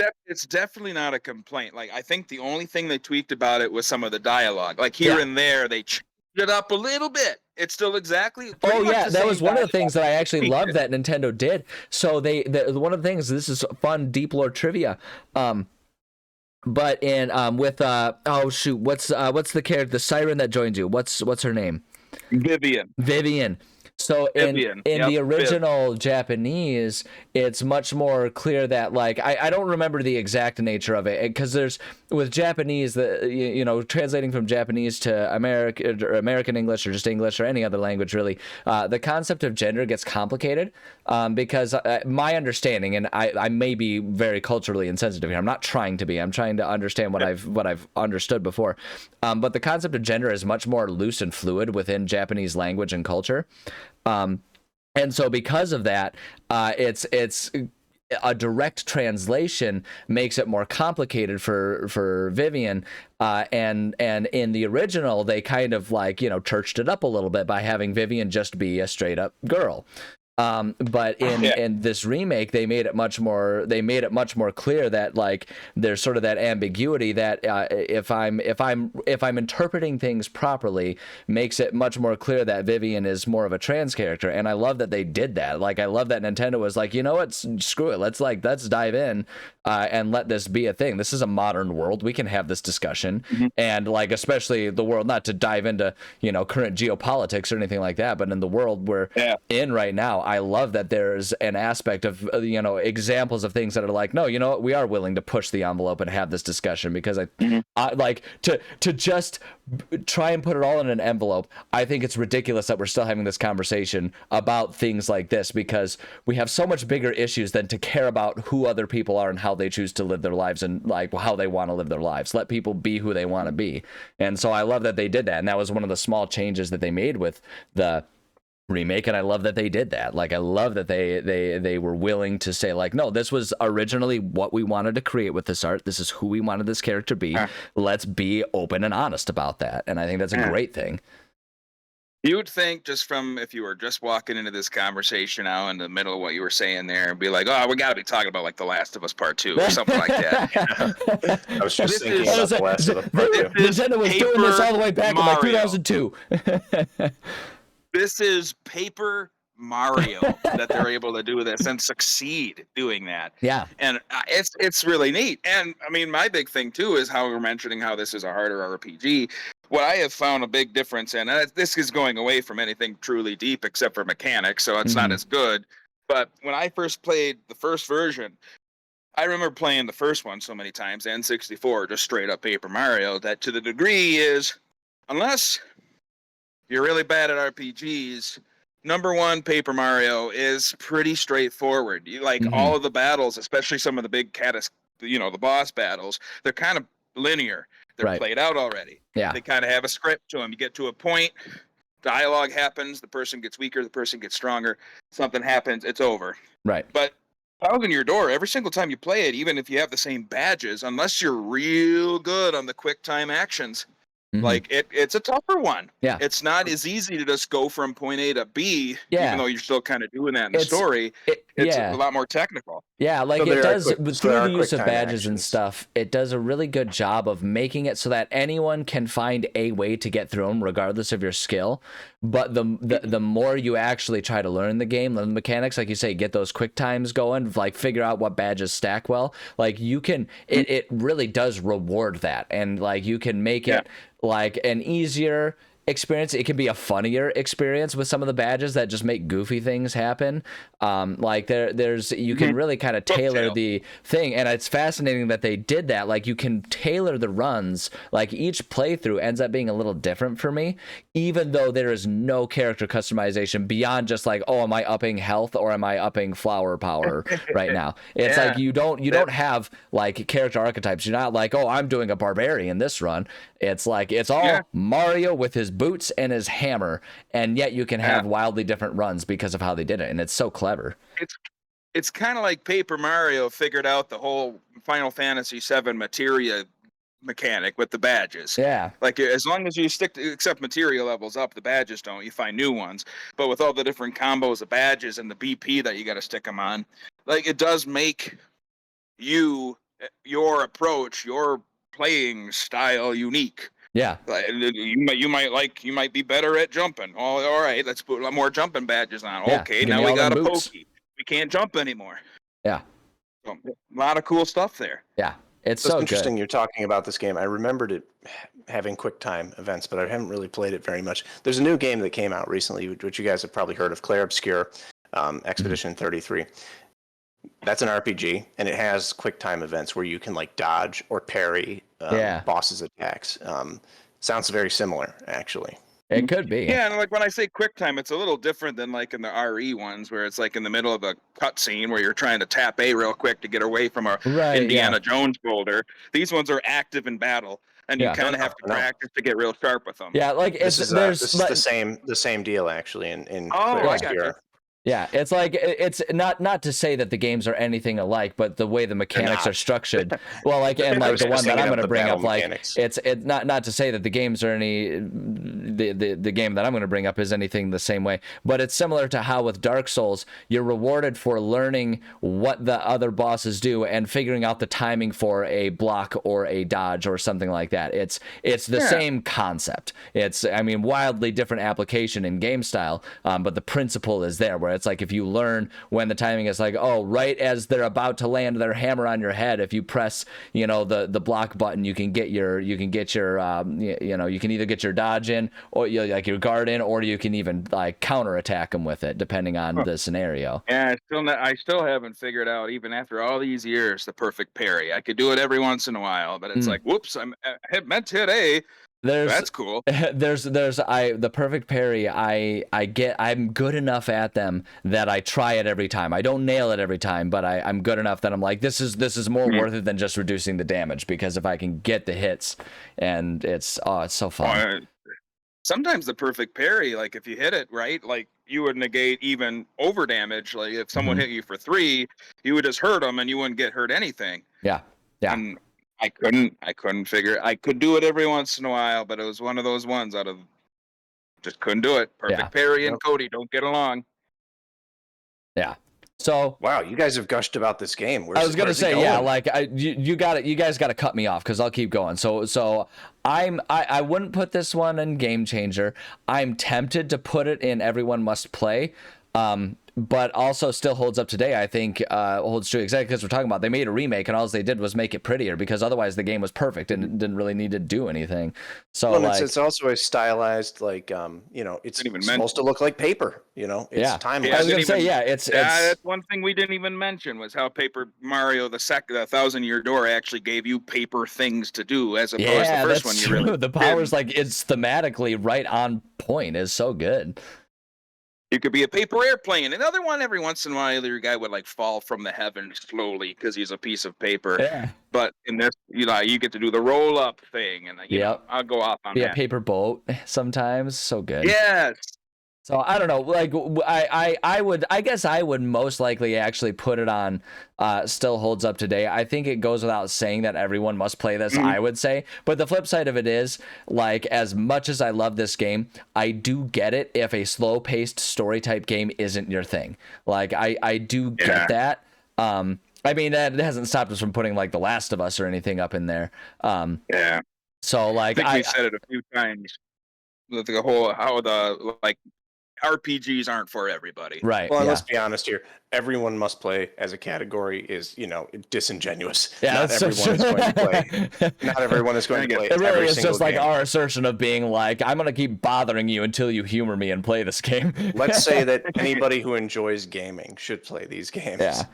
Speaker 2: definitely not a complaint. Like, I think the only thing they tweaked about it was some of the dialogue. Like, here and there, they changed it up a little bit. It's still exactly.
Speaker 1: Oh yeah, that was one of the things that I actually loved that Nintendo did. So one of the things, this is fun deep lore trivia. But in with what's the character, the siren that joins you? What's her name? Vivian. So in the original Japanese, it's much more clear that, like, I don't remember the exact nature of it, because there's, with Japanese, translating from Japanese to American English, or just English, or any other language really, the concept of gender gets complicated, because my understanding, and I may be very culturally insensitive here, I'm not trying to be, I'm trying to understand what I've understood before, but the concept of gender is much more loose and fluid within Japanese language and culture. And so because of that, it's a direct translation makes it more complicated for Vivian, and in the original they kind of, like, churched it up a little bit by having Vivian just be a straight up girl. But in this remake, they made it much more clear that like there's sort of that ambiguity that if I'm interpreting things properly, makes it much more clear that Vivian is more of a trans character. And I love that they did that. Like I love that Nintendo was like, you know what, screw it, let's dive in and let this be a thing. This is a modern world. We can have this discussion. And like, especially the world, not to dive into, current geopolitics or anything like that, but in the world we're in right now, I love that there's an aspect of, examples of things that are like, no, you know what, we are willing to push the envelope and have this discussion, because I like to just try and put it all in an envelope. I think it's ridiculous that we're still having this conversation about things like this, because we have so much bigger issues than to care about who other people are and how they choose to live their lives and like how they want to live their lives. Let people be who they want to be. And so I love that they did that. And that was one of the small changes that they made with the remake, and I love that they did that. Like I love that they were willing to say like, no, this was originally what we wanted to create with this art. This is who we wanted this character to be. Let's be open and honest about that. And I think that's a great thing.
Speaker 2: You would think, just from if you were just walking into this conversation now in the middle of what you were saying there, and be like, oh, we got to be talking about like The Last of Us Part 2 or something like that.
Speaker 3: I was just thinking about The Last of Us Part 2.
Speaker 1: Nintendo was doing this all the way back
Speaker 2: Mario.
Speaker 1: in like 2002.
Speaker 2: This is Paper Mario that they're able to do this and succeed doing that.
Speaker 1: Yeah.
Speaker 2: And it's really neat. And I mean, my big thing too is how we're mentioning how this is a harder RPG. What I have found a big difference in, and this is going away from anything truly deep except for mechanics, so it's not as good. But when I first played the first version, I remember playing the first one so many times, N64, just straight up Paper Mario, that to the degree is, unless you're really bad at RPGs, number one, Paper Mario is pretty straightforward. You like all of the battles, especially some of the big the boss battles, they're kind of linear. They're played out already.
Speaker 1: Yeah.
Speaker 2: They kind of have a script to them. You get to a point, dialogue happens, the person gets weaker, the person gets stronger, something happens, it's over.
Speaker 1: Right.
Speaker 2: But Thousand Year Door, every single time you play it, even if you have the same badges, unless you're real good on the quick time actions, like it's a tougher one.
Speaker 1: Yeah.
Speaker 2: It's not as easy to just go from point A to B,
Speaker 1: Yeah.
Speaker 2: even though you're still kind of doing that in the story. It's a lot more technical.
Speaker 1: Yeah, like
Speaker 3: So
Speaker 1: it does through the use of
Speaker 3: quick-time
Speaker 1: badges and
Speaker 3: actions.
Speaker 1: stuff. It does a really good job of making it so that anyone can find a way to get through them, regardless of your skill. But the more you actually try to learn the game, learn the mechanics, like you say, get those quick times going, like figure out what badges stack well. Like you can, it really does reward that, and like you can make it like an easier experience. It can be a funnier experience with some of the badges that just make goofy things happen. Like there's you can really kind of tailor the thing, and it's fascinating that they did that. Like you can tailor the runs. Like each playthrough ends up being a little different for me, even though there is no character customization beyond just like, oh, am I upping health or am I upping flower power right now? It's like you don't have like character archetypes. You're not like, oh, I'm doing a barbarian this run. It's like it's all Mario with his boots and his hammer, and yet you can have wildly different runs because of how they did it, and it's so clever.
Speaker 2: It's kind of like Paper Mario figured out the whole Final Fantasy VII materia mechanic with the badges.
Speaker 1: Yeah.
Speaker 2: Like as long as you stick to, except materia levels up, the badges don't. You find new ones. But with all the different combos of badges and the BP that you got to stick them on, like it does make your approach, your playing style unique.
Speaker 1: Yeah.
Speaker 2: You might be better at jumping. Oh, all right, let's put a lot more jumping badges on.
Speaker 1: Yeah,
Speaker 2: Okay,
Speaker 1: give
Speaker 2: now
Speaker 1: me
Speaker 2: we
Speaker 1: all
Speaker 2: got a
Speaker 1: them boots.
Speaker 2: pokey. We can't jump anymore.
Speaker 1: Yeah.
Speaker 2: So, a lot of cool stuff there.
Speaker 1: Yeah. It's
Speaker 3: So
Speaker 1: so
Speaker 3: interesting
Speaker 1: good.
Speaker 3: you're talking about this game. I remembered it having quick time events, but I haven't really played it very much. There's a new game that came out recently, which you guys have probably heard of, Clair Obscur, Expedition 33. That's an RPG, and it has quick time events where you can like dodge or parry bosses' attacks. Sounds very similar, actually.
Speaker 1: It could be.
Speaker 2: Yeah, and like when I say quick time, it's a little different than like in the RE ones where it's like in the middle of a cutscene where you're trying to tap A real quick to get away from a Indiana Jones boulder. These ones are active in battle, and you kind of have to practice to get real sharp with them.
Speaker 1: Yeah, like
Speaker 3: This is the same deal actually in Clair
Speaker 2: I
Speaker 3: Obscur.
Speaker 2: gotcha.
Speaker 1: Yeah, it's like it's not to say that the games are anything alike, but the way the mechanics are structured. Well, like and like the one that I'm going to bring up, like it's not to say that the games are any the game that I'm going to bring up is anything the same way, but it's similar to how with Dark Souls you're rewarded for learning what the other bosses do and figuring out the timing for a block or a dodge or something like that. It's the same concept. It's, I mean, wildly different application in game style, but the principle is there, where it's like if you learn when the timing is like, oh, right as they're about to land their hammer on your head, if you press, you know, the block button, you can get your you can either get your dodge in, or like your guard in, or you can even like counter attack them with it depending on the scenario.
Speaker 2: Yeah, I still haven't figured out, even after all these years, the perfect parry. I could do it every once in a while, but it's like, whoops, I meant to hit A. That's cool.
Speaker 1: The perfect parry. I'm good enough at them that I try it every time. I don't nail it every time, but I'm good enough that I'm like, this is more worth it than just reducing the damage, because if I can get the hits, and it's so fun.
Speaker 2: Sometimes the perfect parry, like if you hit it right, like you would negate even over damage. Like if someone hit you for 3, you would just hurt them and you wouldn't get hurt anything.
Speaker 1: Yeah.
Speaker 2: And I couldn't figure. I could do it every once in a while, but it was one of those ones just couldn't do it. Perfect parry and Cody don't get along.
Speaker 1: Yeah. So
Speaker 3: wow, you guys have gushed about this game.
Speaker 1: I was gonna say, yeah, like you guys got to cut me off because I'll keep going. So I wouldn't put this one in Game Changer. I'm tempted to put it in Everyone Must Play, but also still holds up today. I think holds true exactly because we're talking about they made a remake and all they did was make it prettier, because otherwise the game was perfect and it didn't really need to do anything. So
Speaker 3: it's also a stylized, like it's supposed to look like paper. It's timeless.
Speaker 1: I was gonna say,
Speaker 2: that's one thing we didn't even mention was how Paper Mario the 1,000-Year Door actually gave you paper things to do, as opposed to the first one. You really
Speaker 1: the powers like it's thematically right on point. Is so good.
Speaker 2: You could be a paper airplane. Another one, every once in a while, your guy would like fall from the heavens slowly because he's a piece of paper.
Speaker 1: Yeah.
Speaker 2: But in this, you get to do the roll up thing, and I'll go off on that.
Speaker 1: A paper boat sometimes. So good.
Speaker 2: Yes.
Speaker 1: So I don't know, like I guess I would most likely actually put it on still holds up today. I think it goes without saying that everyone must play this, I would say. But the flip side of it is, like, as much as I love this game, I do get it if a slow-paced story type game isn't your thing. Like I do get that. I mean, that hasn't stopped us from putting like The Last of Us or anything up in there. So like
Speaker 2: I think we said it a few times. The whole RPGs aren't for everybody.
Speaker 1: Right.
Speaker 3: Well, let's be honest here. Everyone Must Play as a category is, disingenuous.
Speaker 1: Yeah,
Speaker 3: not everyone is going to play. Not everyone is going to play.
Speaker 1: It really is just like our assertion of being like, I'm going to keep bothering you until you humor me and play this game.
Speaker 3: Let's say that anybody who enjoys gaming should play these games.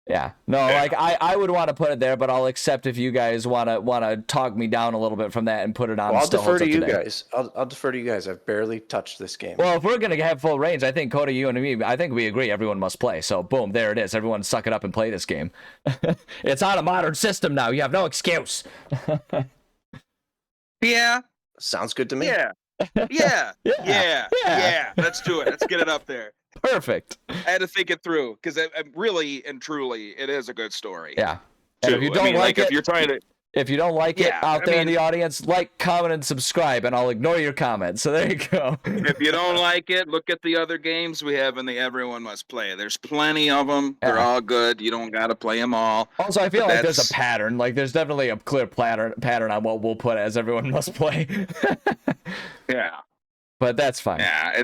Speaker 1: Yeah. No, like I would want to put it there, but I'll accept if you guys want to talk me down a little bit from that and put it on.
Speaker 3: Well, I'll defer to you guys. I'll defer to you guys. I've barely touched this game.
Speaker 1: Well, if we're gonna have full range, I think Cody, you and me, I think we agree. Everyone must play. So boom, there it is. Everyone suck it up and play this game. It's on a modern system now. You have no excuse.
Speaker 2: Yeah.
Speaker 3: Sounds good to me.
Speaker 2: Yeah. Let's do it. Let's get it up there.
Speaker 1: Perfect.
Speaker 2: I had to think it through because really and truly, it is a good story.
Speaker 1: Yeah. And if you don't like it,
Speaker 2: if you're trying to,
Speaker 1: if you don't like it out there in the audience, like, comment, and subscribe, and I'll ignore your comment. So there you go.
Speaker 2: If you don't like it, look at the other games we have in the Everyone Must Play. There's plenty of them. They're all good. You don't got to play them all.
Speaker 1: Also, I feel like there's a pattern. Like, there's definitely a clear pattern on what we'll put as Everyone Must Play.
Speaker 2: Yeah.
Speaker 1: But that's fine.
Speaker 2: Yeah,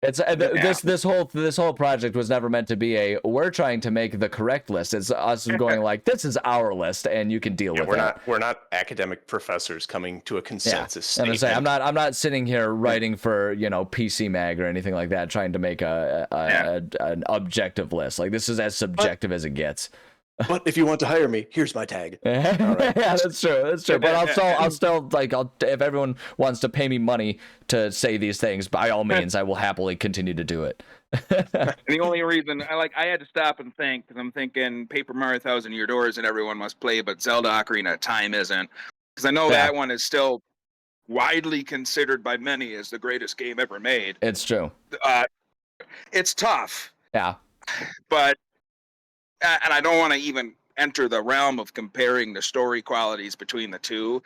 Speaker 1: this whole project was never meant to be we're trying to make the correct list. It's us going like, this is our list and you can deal with it.
Speaker 3: We're not academic professors coming to a consensus statement.
Speaker 1: I'm not sitting here writing for PC Mag or anything like that trying to make an objective list. Like, this is as subjective as it gets.
Speaker 3: But if you want to hire me, here's my tag.
Speaker 1: All right. Yeah, that's true. But I'll still if everyone wants to pay me money to say these things, by all means, I will happily continue to do it.
Speaker 2: The only reason I had to stop and think, because I'm thinking Paper Mario 1,000-Year Door and Everyone Must Play, but Zelda Ocarina of Time isn't, because I know that one is still widely considered by many as the greatest game ever made.
Speaker 1: It's true.
Speaker 2: It's tough.
Speaker 1: Yeah.
Speaker 2: But. And I don't want to even enter the realm of comparing the story qualities between the two.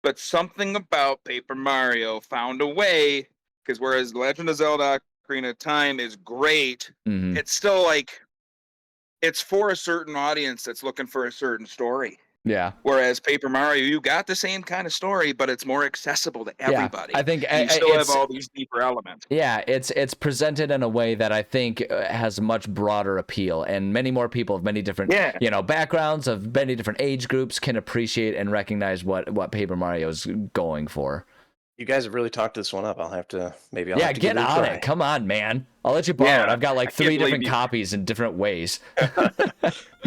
Speaker 2: but something about Paper Mario found a way, because whereas Legend of Zelda Ocarina of Time is great,
Speaker 1: Mhm.
Speaker 2: it's still like, it's for a certain audience that's looking for a certain story.
Speaker 1: Yeah.
Speaker 2: Whereas Paper Mario, you got the same kind of story, but it's more accessible to everybody.
Speaker 1: I think
Speaker 2: You still have
Speaker 1: it's
Speaker 2: all these deeper elements.
Speaker 1: yeah, it's presented in a way that I think has much broader appeal, and many more people of many different backgrounds, of many different age groups, can appreciate and recognize what Paper Mario is going for.
Speaker 3: You guys have really talked this one up. I'll have to
Speaker 1: Yeah,
Speaker 3: give
Speaker 1: get
Speaker 3: it a
Speaker 1: on
Speaker 3: try.
Speaker 1: it. Come on, man. I'll let you borrow it. I've got like
Speaker 2: I can't
Speaker 1: 3
Speaker 2: believe
Speaker 1: different copies in different ways.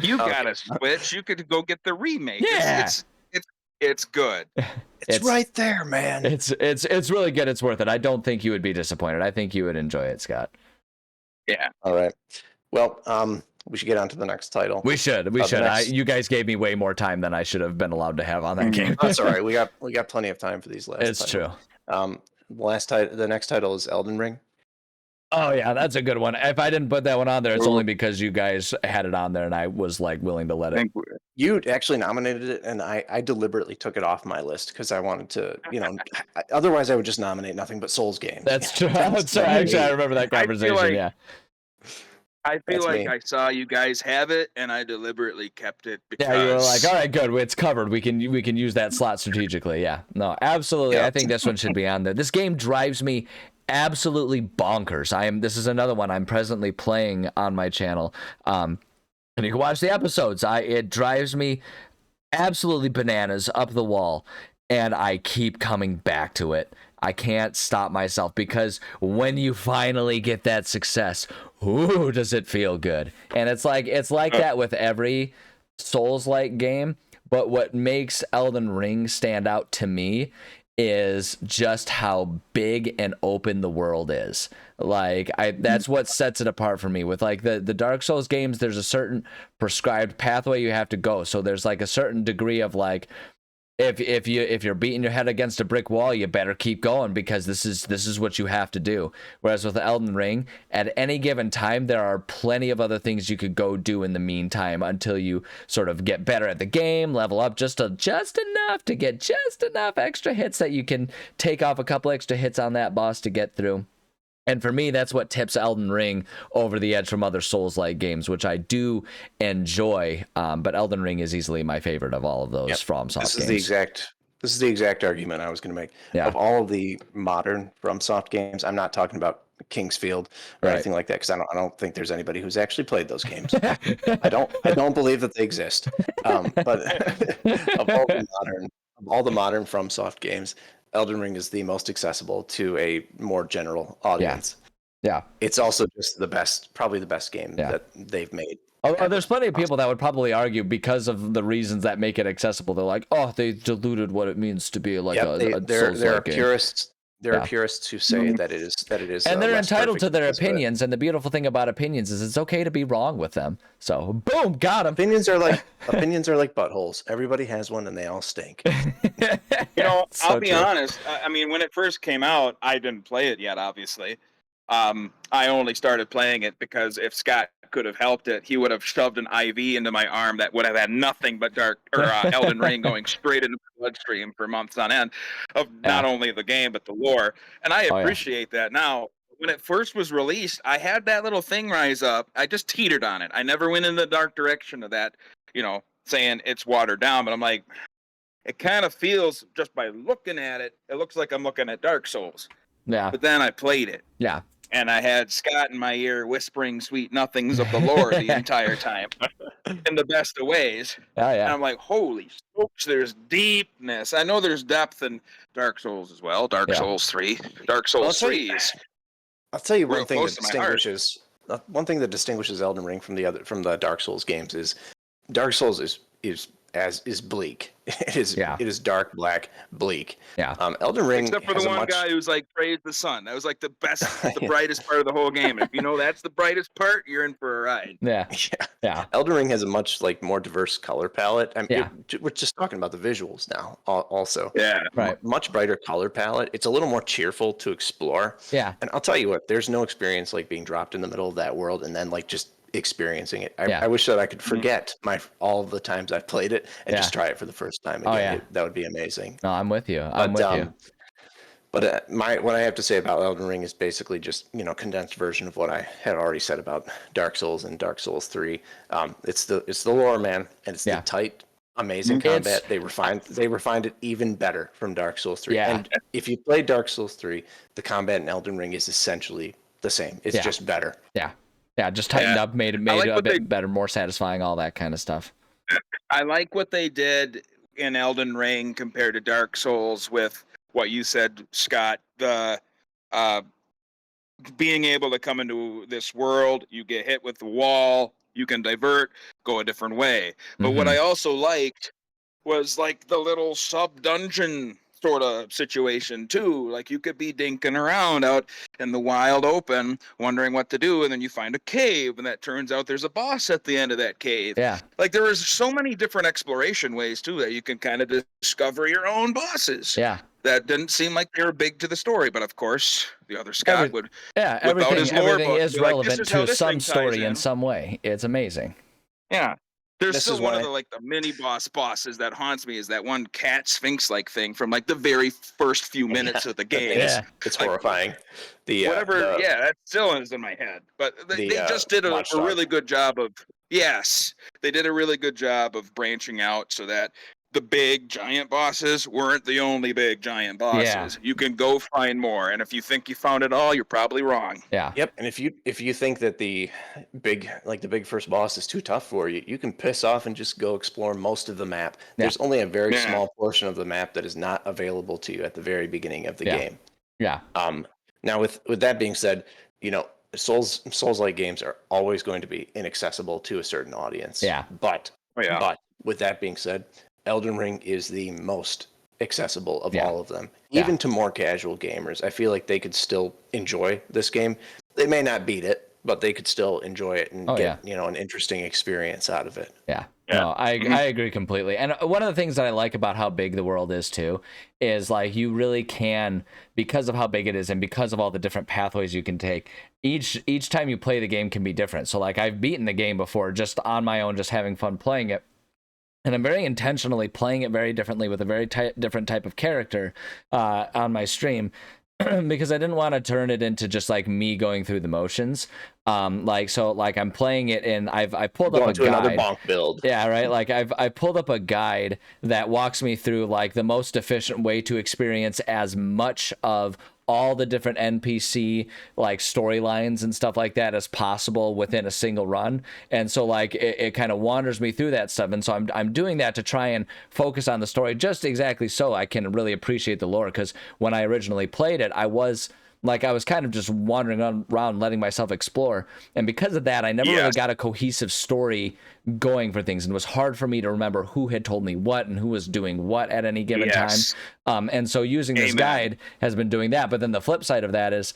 Speaker 2: You got a Switch. You could go get the remake.
Speaker 1: Yeah.
Speaker 2: It's good.
Speaker 3: It's right there, man.
Speaker 1: It's really good. It's worth it. I don't think you would be disappointed. I think you would enjoy it, Scott.
Speaker 2: Yeah.
Speaker 3: All right. Well, we should get on to the next title.
Speaker 1: We should. You guys gave me way more time than I should have been allowed to have on that game.
Speaker 3: That's all right. We got plenty of time for these last.
Speaker 1: It's
Speaker 3: titles.
Speaker 1: true.
Speaker 3: The next title is Elden Ring.
Speaker 1: Oh yeah, that's a good one. If I didn't put that one on there, it's only because you guys had it on there, and I was like willing to let it.
Speaker 3: You actually nominated it, and I deliberately took it off my list because I wanted to, otherwise I would just nominate nothing but Souls games.
Speaker 1: That's true. So actually, I remember that conversation.
Speaker 2: I feel like I saw you guys have it, and I deliberately kept it because
Speaker 1: you were like, all right, good, it's covered. We can use that slot strategically. Yeah, no, absolutely. I think this one should be on there. This game drives me absolutely bonkers. This is another one I'm presently playing on my channel. And you can watch the episodes. It drives me absolutely bananas up the wall, and I keep coming back to it. I can't stop myself, because when you finally get that success, ooh, does it feel good. And it's like that with every Souls-like game, but what makes Elden Ring stand out to me is just how big and open the world is. That's what sets it apart for me. With like the Dark Souls games, there's a certain prescribed pathway you have to go. So there's like a certain degree of like, if you're beating your head against a brick wall, you better keep going, because this is what you have to do. Whereas with Elden Ring, at any given time, there are plenty of other things you could go do in the meantime until you sort of get better at the game, level up just enough to get just enough extra hits that you can take off a couple extra hits on that boss to get through. And for me, that's what tips Elden Ring over the edge from other Souls-like games, which I do enjoy. But Elden Ring is easily my favorite of all of those FromSoft games.
Speaker 3: This is the exact argument I was going to make.
Speaker 1: Yeah.
Speaker 3: Of all of the modern FromSoft games, I'm not talking about Kingsfield or anything like that, because I don't think there's anybody who's actually played those games. I don't believe that they exist. But of all the modern FromSoft games, Elden Ring is the most accessible to a more general audience.
Speaker 1: Yeah.
Speaker 3: It's also just probably the best game that they've made.
Speaker 1: Oh, there's plenty of people that would probably argue, because of the reasons that make it accessible, they're like, oh, they diluted what it means to be like a Souls-like game.
Speaker 3: Purists. There are purists who say that it is,
Speaker 1: and they're entitled to their opinions. And the beautiful thing about opinions is it's okay to be wrong with them. So, boom, got him.
Speaker 3: Opinions are like buttholes. Everybody has one, and they all stink.
Speaker 2: I'll be honest. I mean, when it first came out, I didn't play it yet. Obviously, I only started playing it because if Scott could have helped it, he would have shoved an IV into my arm that would have had nothing but Elden Ring going straight into my bloodstream for months on end of not only the game but the lore. And I appreciate that now. When it first was released, I had that little thing rise up. I just teetered on it. I never went in the dark direction of that, saying it's watered down. But I'm like, it kind of feels, just by looking at it, it looks like I'm looking at Dark Souls.
Speaker 1: Yeah.
Speaker 2: But then I played it.
Speaker 1: Yeah.
Speaker 2: And I had Scott in my ear whispering sweet nothings of the lore the entire time, in the best of ways.
Speaker 1: Oh, yeah.
Speaker 2: And I'm like, holy smokes, there's deepness. I know there's depth in Dark Souls as well. Dark Souls 3. Dark Souls 3 is...
Speaker 3: I'll tell you one thing that distinguishes Elden Ring from the Dark Souls games is Dark Souls is bleak. It is dark, black, bleak.
Speaker 1: Yeah.
Speaker 3: Elden Ring,
Speaker 2: except for the one guy who's like, praise the sun. That was like the best, the brightest part of the whole game. If you know that's the brightest part, you're in for a ride.
Speaker 1: Yeah.
Speaker 3: Elden Ring has a much more diverse color palette. We're just talking about the visuals now. Also,
Speaker 1: right.
Speaker 3: Much brighter color palette. It's a little more cheerful to explore.
Speaker 1: Yeah.
Speaker 3: And I'll tell you what, there's no experience like being dropped in the middle of that world and then like just experiencing it.
Speaker 1: Yeah.
Speaker 3: I wish that I could forget all the times I've played it and just try it for the first time again.
Speaker 1: Oh, yeah.
Speaker 3: That would be amazing.
Speaker 1: No, I'm with you. I'm with you.
Speaker 3: But what I have to say about Elden Ring is basically just condensed version of what I had already said about Dark Souls and Dark Souls 3. It's the lore, man, and it's the tight, amazing combat. They refined it even better from Dark Souls 3.
Speaker 1: Yeah.
Speaker 3: And if you play Dark Souls 3, the combat in Elden Ring is essentially the same. It's just better.
Speaker 1: Yeah. Yeah, just tightened up, made
Speaker 2: like
Speaker 1: it a bit better, more satisfying, all that kind of stuff.
Speaker 2: I like what they did in Elden Ring compared to Dark Souls with what you said, Scott. The being able to come into this world, you get hit with the wall, you can divert, go a different way. But what I also liked was like the little sub dungeon sort of situation too. Like you could be dinking around out in the wild open, wondering what to do, and then you find a cave, and that turns out there's a boss at the end of that cave.
Speaker 1: Yeah.
Speaker 2: Like there is so many different exploration ways too that you can kind of discover your own bosses.
Speaker 1: Yeah.
Speaker 2: That didn't seem like they were big to the story, but of course the other Scott would.
Speaker 1: Yeah, everything is relevant to some story in some way. It's amazing.
Speaker 2: Yeah. There's still one of the mini bosses that haunts me is that one cat sphinx-like thing from like the very first few minutes of the game.
Speaker 3: Yeah, it's horrifying.
Speaker 2: That still is in my head. But they just did a really good job of they did a really good job of branching out so that the big giant bosses weren't the only big giant bosses. Yeah. You can go find more, and if you think you found it all, you're probably wrong.
Speaker 1: Yeah.
Speaker 3: Yep. And if you think that the big first boss is too tough for you, you can piss off and just go explore most of the map. Yeah. There's only a very small portion of the map that is not available to you at the very beginning of the game.
Speaker 1: Yeah.
Speaker 3: Now with that being said, Souls-like games are always going to be inaccessible to a certain audience.
Speaker 1: Yeah.
Speaker 3: But with that being said, Elden Ring is the most accessible of all of them. Even to more casual gamers, I feel like they could still enjoy this game. They may not beat it, but they could still enjoy it and get an interesting experience out of it.
Speaker 1: Yeah. No, I agree completely. And one of the things that I like about how big the world is too is like you really can, because of how big it is and because of all the different pathways you can take, each time you play the game can be different. So like I've beaten the game before just on my own, just having fun playing it. And I'm very intentionally playing it very differently with a very different type of character on my stream because I didn't want to turn it into just like me going through the motions. I'm playing it and I pulled up a guide.
Speaker 3: Another bonk build.
Speaker 1: Yeah, right. Like I pulled up a guide that walks me through like the most efficient way to experience as much of all the different NPC like storylines and stuff like that as possible within a single run. And so like it kind of wanders me through that stuff. And so I'm doing that to try and focus on the story just exactly so I can really appreciate the lore. Because when I originally played it, I was kind of just wandering around, letting myself explore. And because of that, I never really got a cohesive story going for things. And it was hard for me to remember who had told me what and who was doing what at any given time. And so using this guide has been doing that. But then the flip side of that is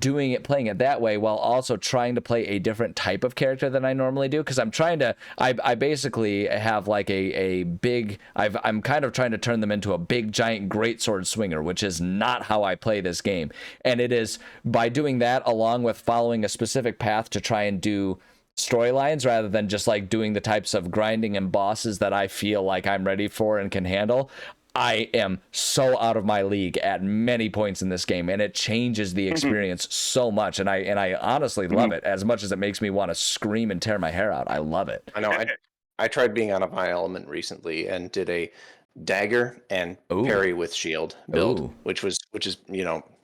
Speaker 1: playing it that way while also trying to play a different type of character than I normally do. Because I basically have like I'm kind of trying to turn them into a big giant greatsword swinger, which is not how I play this game. And it is by doing that along with following a specific path to try and do storylines rather than just like doing the types of grinding and bosses that I feel like I'm ready for and can handle. I am so out of my league at many points in this game, and it changes the experience so much. And I honestly love it as much as it makes me want to scream and tear my hair out. I love it.
Speaker 3: I know. I tried being out of my element recently and did a dagger and parry with shield build, which is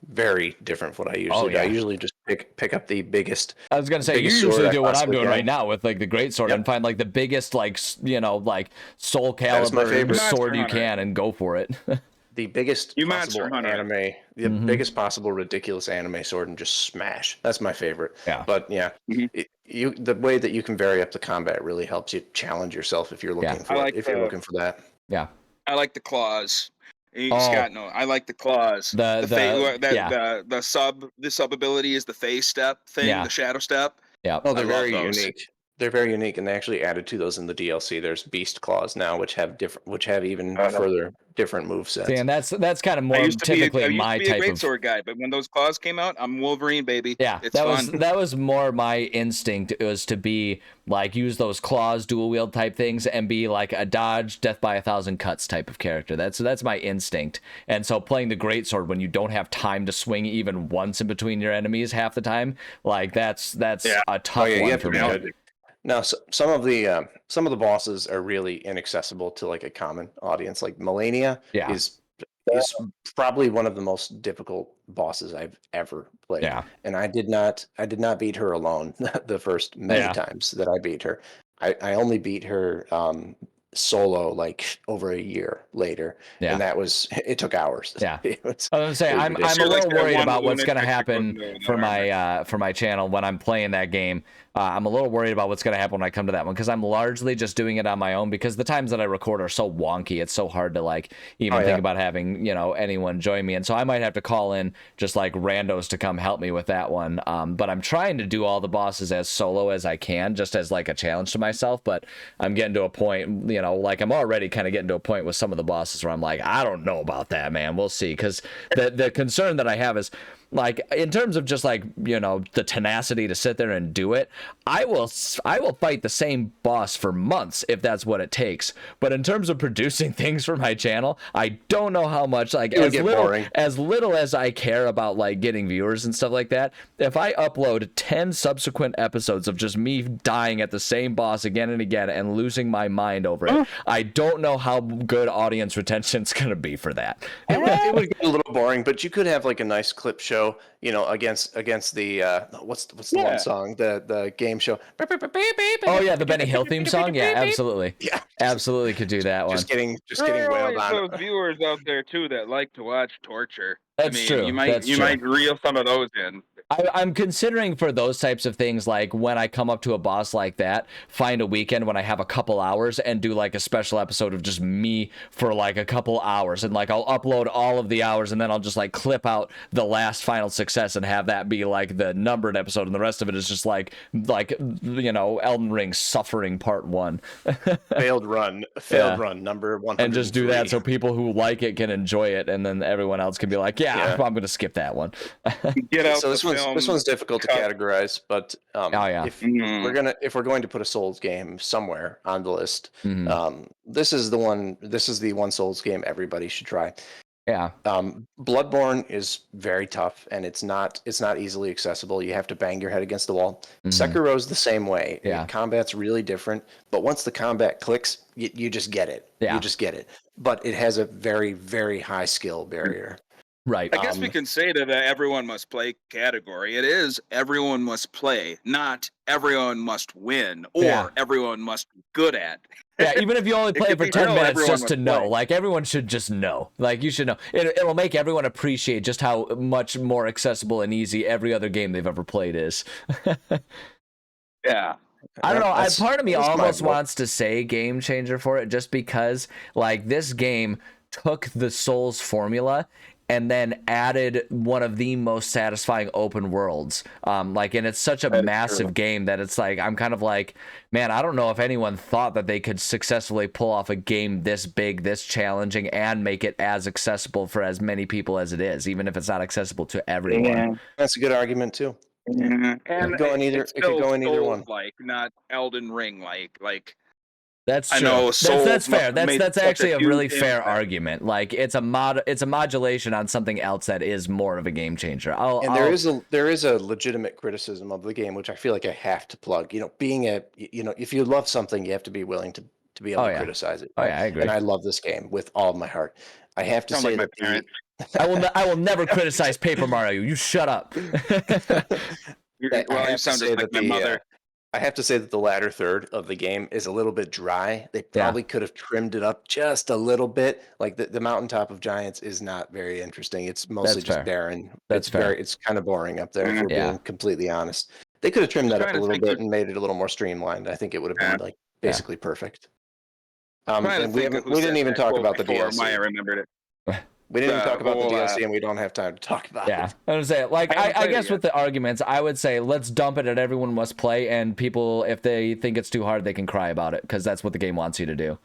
Speaker 3: very different from what I usually do. I usually just pick up the biggest.
Speaker 1: I was gonna say you usually do what I'm doing right now with like the greatsword and find like the biggest like soul caliber sword you can and go for it.
Speaker 3: The biggest possible anime, biggest possible ridiculous anime sword and just smash. That's my favorite. Yeah. But the way that you can vary up the combat really helps you challenge yourself if you're looking for you're looking for that.
Speaker 1: Yeah.
Speaker 2: I like the claws. Scott, no, I like the claws. The sub ability is the phase step thing, the shadow step.
Speaker 1: Yeah.
Speaker 3: Oh, they're very unique. They're very unique, and they actually added to those in the DLC. There's beast claws now, which have even
Speaker 2: Uh,
Speaker 3: further different move
Speaker 1: See,
Speaker 3: sets.
Speaker 1: and that's kind of
Speaker 2: I
Speaker 1: more
Speaker 2: used to be
Speaker 1: typically
Speaker 2: I used
Speaker 1: my
Speaker 2: to be a
Speaker 1: type of.
Speaker 2: greatsword guy, but when those claws came out, I'm Wolverine, baby.
Speaker 1: Yeah,
Speaker 2: It's fun.
Speaker 1: that was more my instinct. It was to be like use those claws, dual wield type things, and be like a dodge, death by 1,000 cuts type of character. That's my instinct. And so playing the greatsword when you don't have time to swing even once in between your enemies half the time, like that's
Speaker 2: Yeah.
Speaker 1: a tough
Speaker 3: you
Speaker 1: one
Speaker 3: have
Speaker 1: for
Speaker 3: to
Speaker 1: me.
Speaker 3: be. Now, some of the bosses are really inaccessible to like a common audience. Like Melania
Speaker 1: Yeah,
Speaker 3: is probably one of the most difficult bosses I've ever played,
Speaker 1: yeah,
Speaker 3: and I did not beat her alone the first many
Speaker 1: yeah,
Speaker 3: times that I beat her. I only beat her solo like over a year later,
Speaker 1: yeah.
Speaker 3: and it took hours.
Speaker 1: Yeah.
Speaker 3: It was,
Speaker 1: I was gonna say
Speaker 3: it was
Speaker 1: I'm
Speaker 3: ridiculous.
Speaker 1: a
Speaker 2: You're like
Speaker 1: little
Speaker 2: that
Speaker 1: worried
Speaker 2: one
Speaker 1: about what's gonna
Speaker 2: lunatic that goes
Speaker 1: happen
Speaker 2: into that armor.
Speaker 1: for my channel when I'm playing that game. I'm a little worried about what's gonna happen when I come to that one because I'm largely just doing it on my own because the times that I record are so wonky. It's so hard to like even think about having anyone join me, and so I might have to call in just like randos to come help me with that one. But I'm trying to do all the bosses as solo as I can, just as like a challenge to myself. But I'm getting to a point, like I'm already kind of getting to a point with some of the bosses where I'm like, I don't know about that, man. We'll see, because the concern that I have is like in terms of just like the tenacity to sit there and do it. I will fight the same boss for months if that's what it takes. But in terms of producing things for my channel, I don't know how much, like
Speaker 3: It would get boring.
Speaker 1: as little as I care about like getting viewers and stuff like that. If I upload 10 subsequent episodes of just me dying at the same boss again and again and losing my mind over it, I don't know how good audience retention's gonna be for that.
Speaker 3: It would get a little boring, but you could have like a nice clip show, against the what's the one song, the game show.
Speaker 1: Oh yeah, the Benny Hill theme song. Yeah, absolutely.
Speaker 3: Yeah,
Speaker 1: Absolutely could do that one.
Speaker 3: just getting
Speaker 2: There are
Speaker 3: wailed
Speaker 2: always
Speaker 3: on.
Speaker 2: those viewers out there too that like to watch torture. I
Speaker 1: That's
Speaker 2: mean,
Speaker 1: true. That's
Speaker 2: you
Speaker 1: true.
Speaker 2: might reel some of those in.
Speaker 1: I'm considering for those types of things, like when I come up to a boss like that, find a weekend when I have a couple hours and do like a special episode of just me for like a couple hours, and like I'll upload all of the hours and then I'll just like clip out the last final success and have that be like the numbered episode, and the rest of it is just like Elden Ring suffering part 1.
Speaker 3: Failed run number 103.
Speaker 1: And just do that so people who like it can enjoy it, and then everyone else can be like, yeah. I'm gonna skip that one.
Speaker 2: Get out
Speaker 3: So this one's difficult to categorize, but if we're going to put a Souls game somewhere on the list, this is the one. This is the one Souls game everybody should try.
Speaker 1: Yeah.
Speaker 3: Bloodborne is very tough, and it's not easily accessible. You have to bang your head against the wall. Sekiro's the same way.
Speaker 1: Yeah.
Speaker 3: Combat's really different, but once the combat clicks, you just get it.
Speaker 1: Yeah.
Speaker 3: You just get it. But it has a very, very high skill barrier.
Speaker 1: Right.
Speaker 2: I guess we can say to the everyone must play category. It is everyone must play, not everyone must win or everyone must be good at.
Speaker 1: Yeah, even if you only play for 10 minutes just to know.
Speaker 2: Play.
Speaker 1: Like, everyone should just know. Like, you should know. It'll make everyone appreciate just how much more accessible and easy every other game they've ever played is.
Speaker 2: Yeah.
Speaker 1: I don't know. Part of me almost wants to say game changer for it, just because, like, this game took the Souls formula and then added one of the most satisfying open worlds. And it's such a massive game that it's like, I'm kind of like, man, I don't know if anyone thought that they could successfully pull off a game this big, this challenging, and make it as accessible for as many people as it is, even if it's not accessible to everyone.
Speaker 2: Yeah.
Speaker 3: That's a good argument too.
Speaker 2: And
Speaker 3: it could go in either one.
Speaker 2: Like, not Elden Ring like.
Speaker 1: That's true.
Speaker 2: I know
Speaker 1: that's fair. That's actually a really fair argument. Like, it's a modulation on something else that is more of a game changer.
Speaker 3: There is a legitimate criticism of the game, which I feel like I have to plug. If you love something, you have to be willing to be able to criticize it.
Speaker 1: Oh yeah, I agree.
Speaker 3: And I love this game with all of my heart. I have to say that
Speaker 1: I will never criticize Paper Mario. You shut up.
Speaker 2: You sound just like my mother.
Speaker 3: I have to say that the latter third of the game is a little bit dry. They probably could have trimmed it up just a little bit. Like the Mountaintop of Giants is not very interesting. It's mostly just barren.
Speaker 1: That's fair.
Speaker 3: It's kind of boring up there, if we're being completely honest. They could have trimmed that up a little bit and made it a little more streamlined. I think it would have been like basically perfect. And we didn't even talk about the DLC.
Speaker 2: Maya remembered it.
Speaker 3: We didn't talk about the
Speaker 2: whole,
Speaker 3: DLC, and we don't have time to talk about
Speaker 1: Yeah,
Speaker 3: it.
Speaker 1: I would say, like,
Speaker 2: I haven't
Speaker 1: I
Speaker 2: played it
Speaker 1: guess
Speaker 2: yet.
Speaker 1: with the arguments, I would say let's dump it at everyone must play, and people, if they think it's too hard, they can cry about it because that's what the game wants you to do.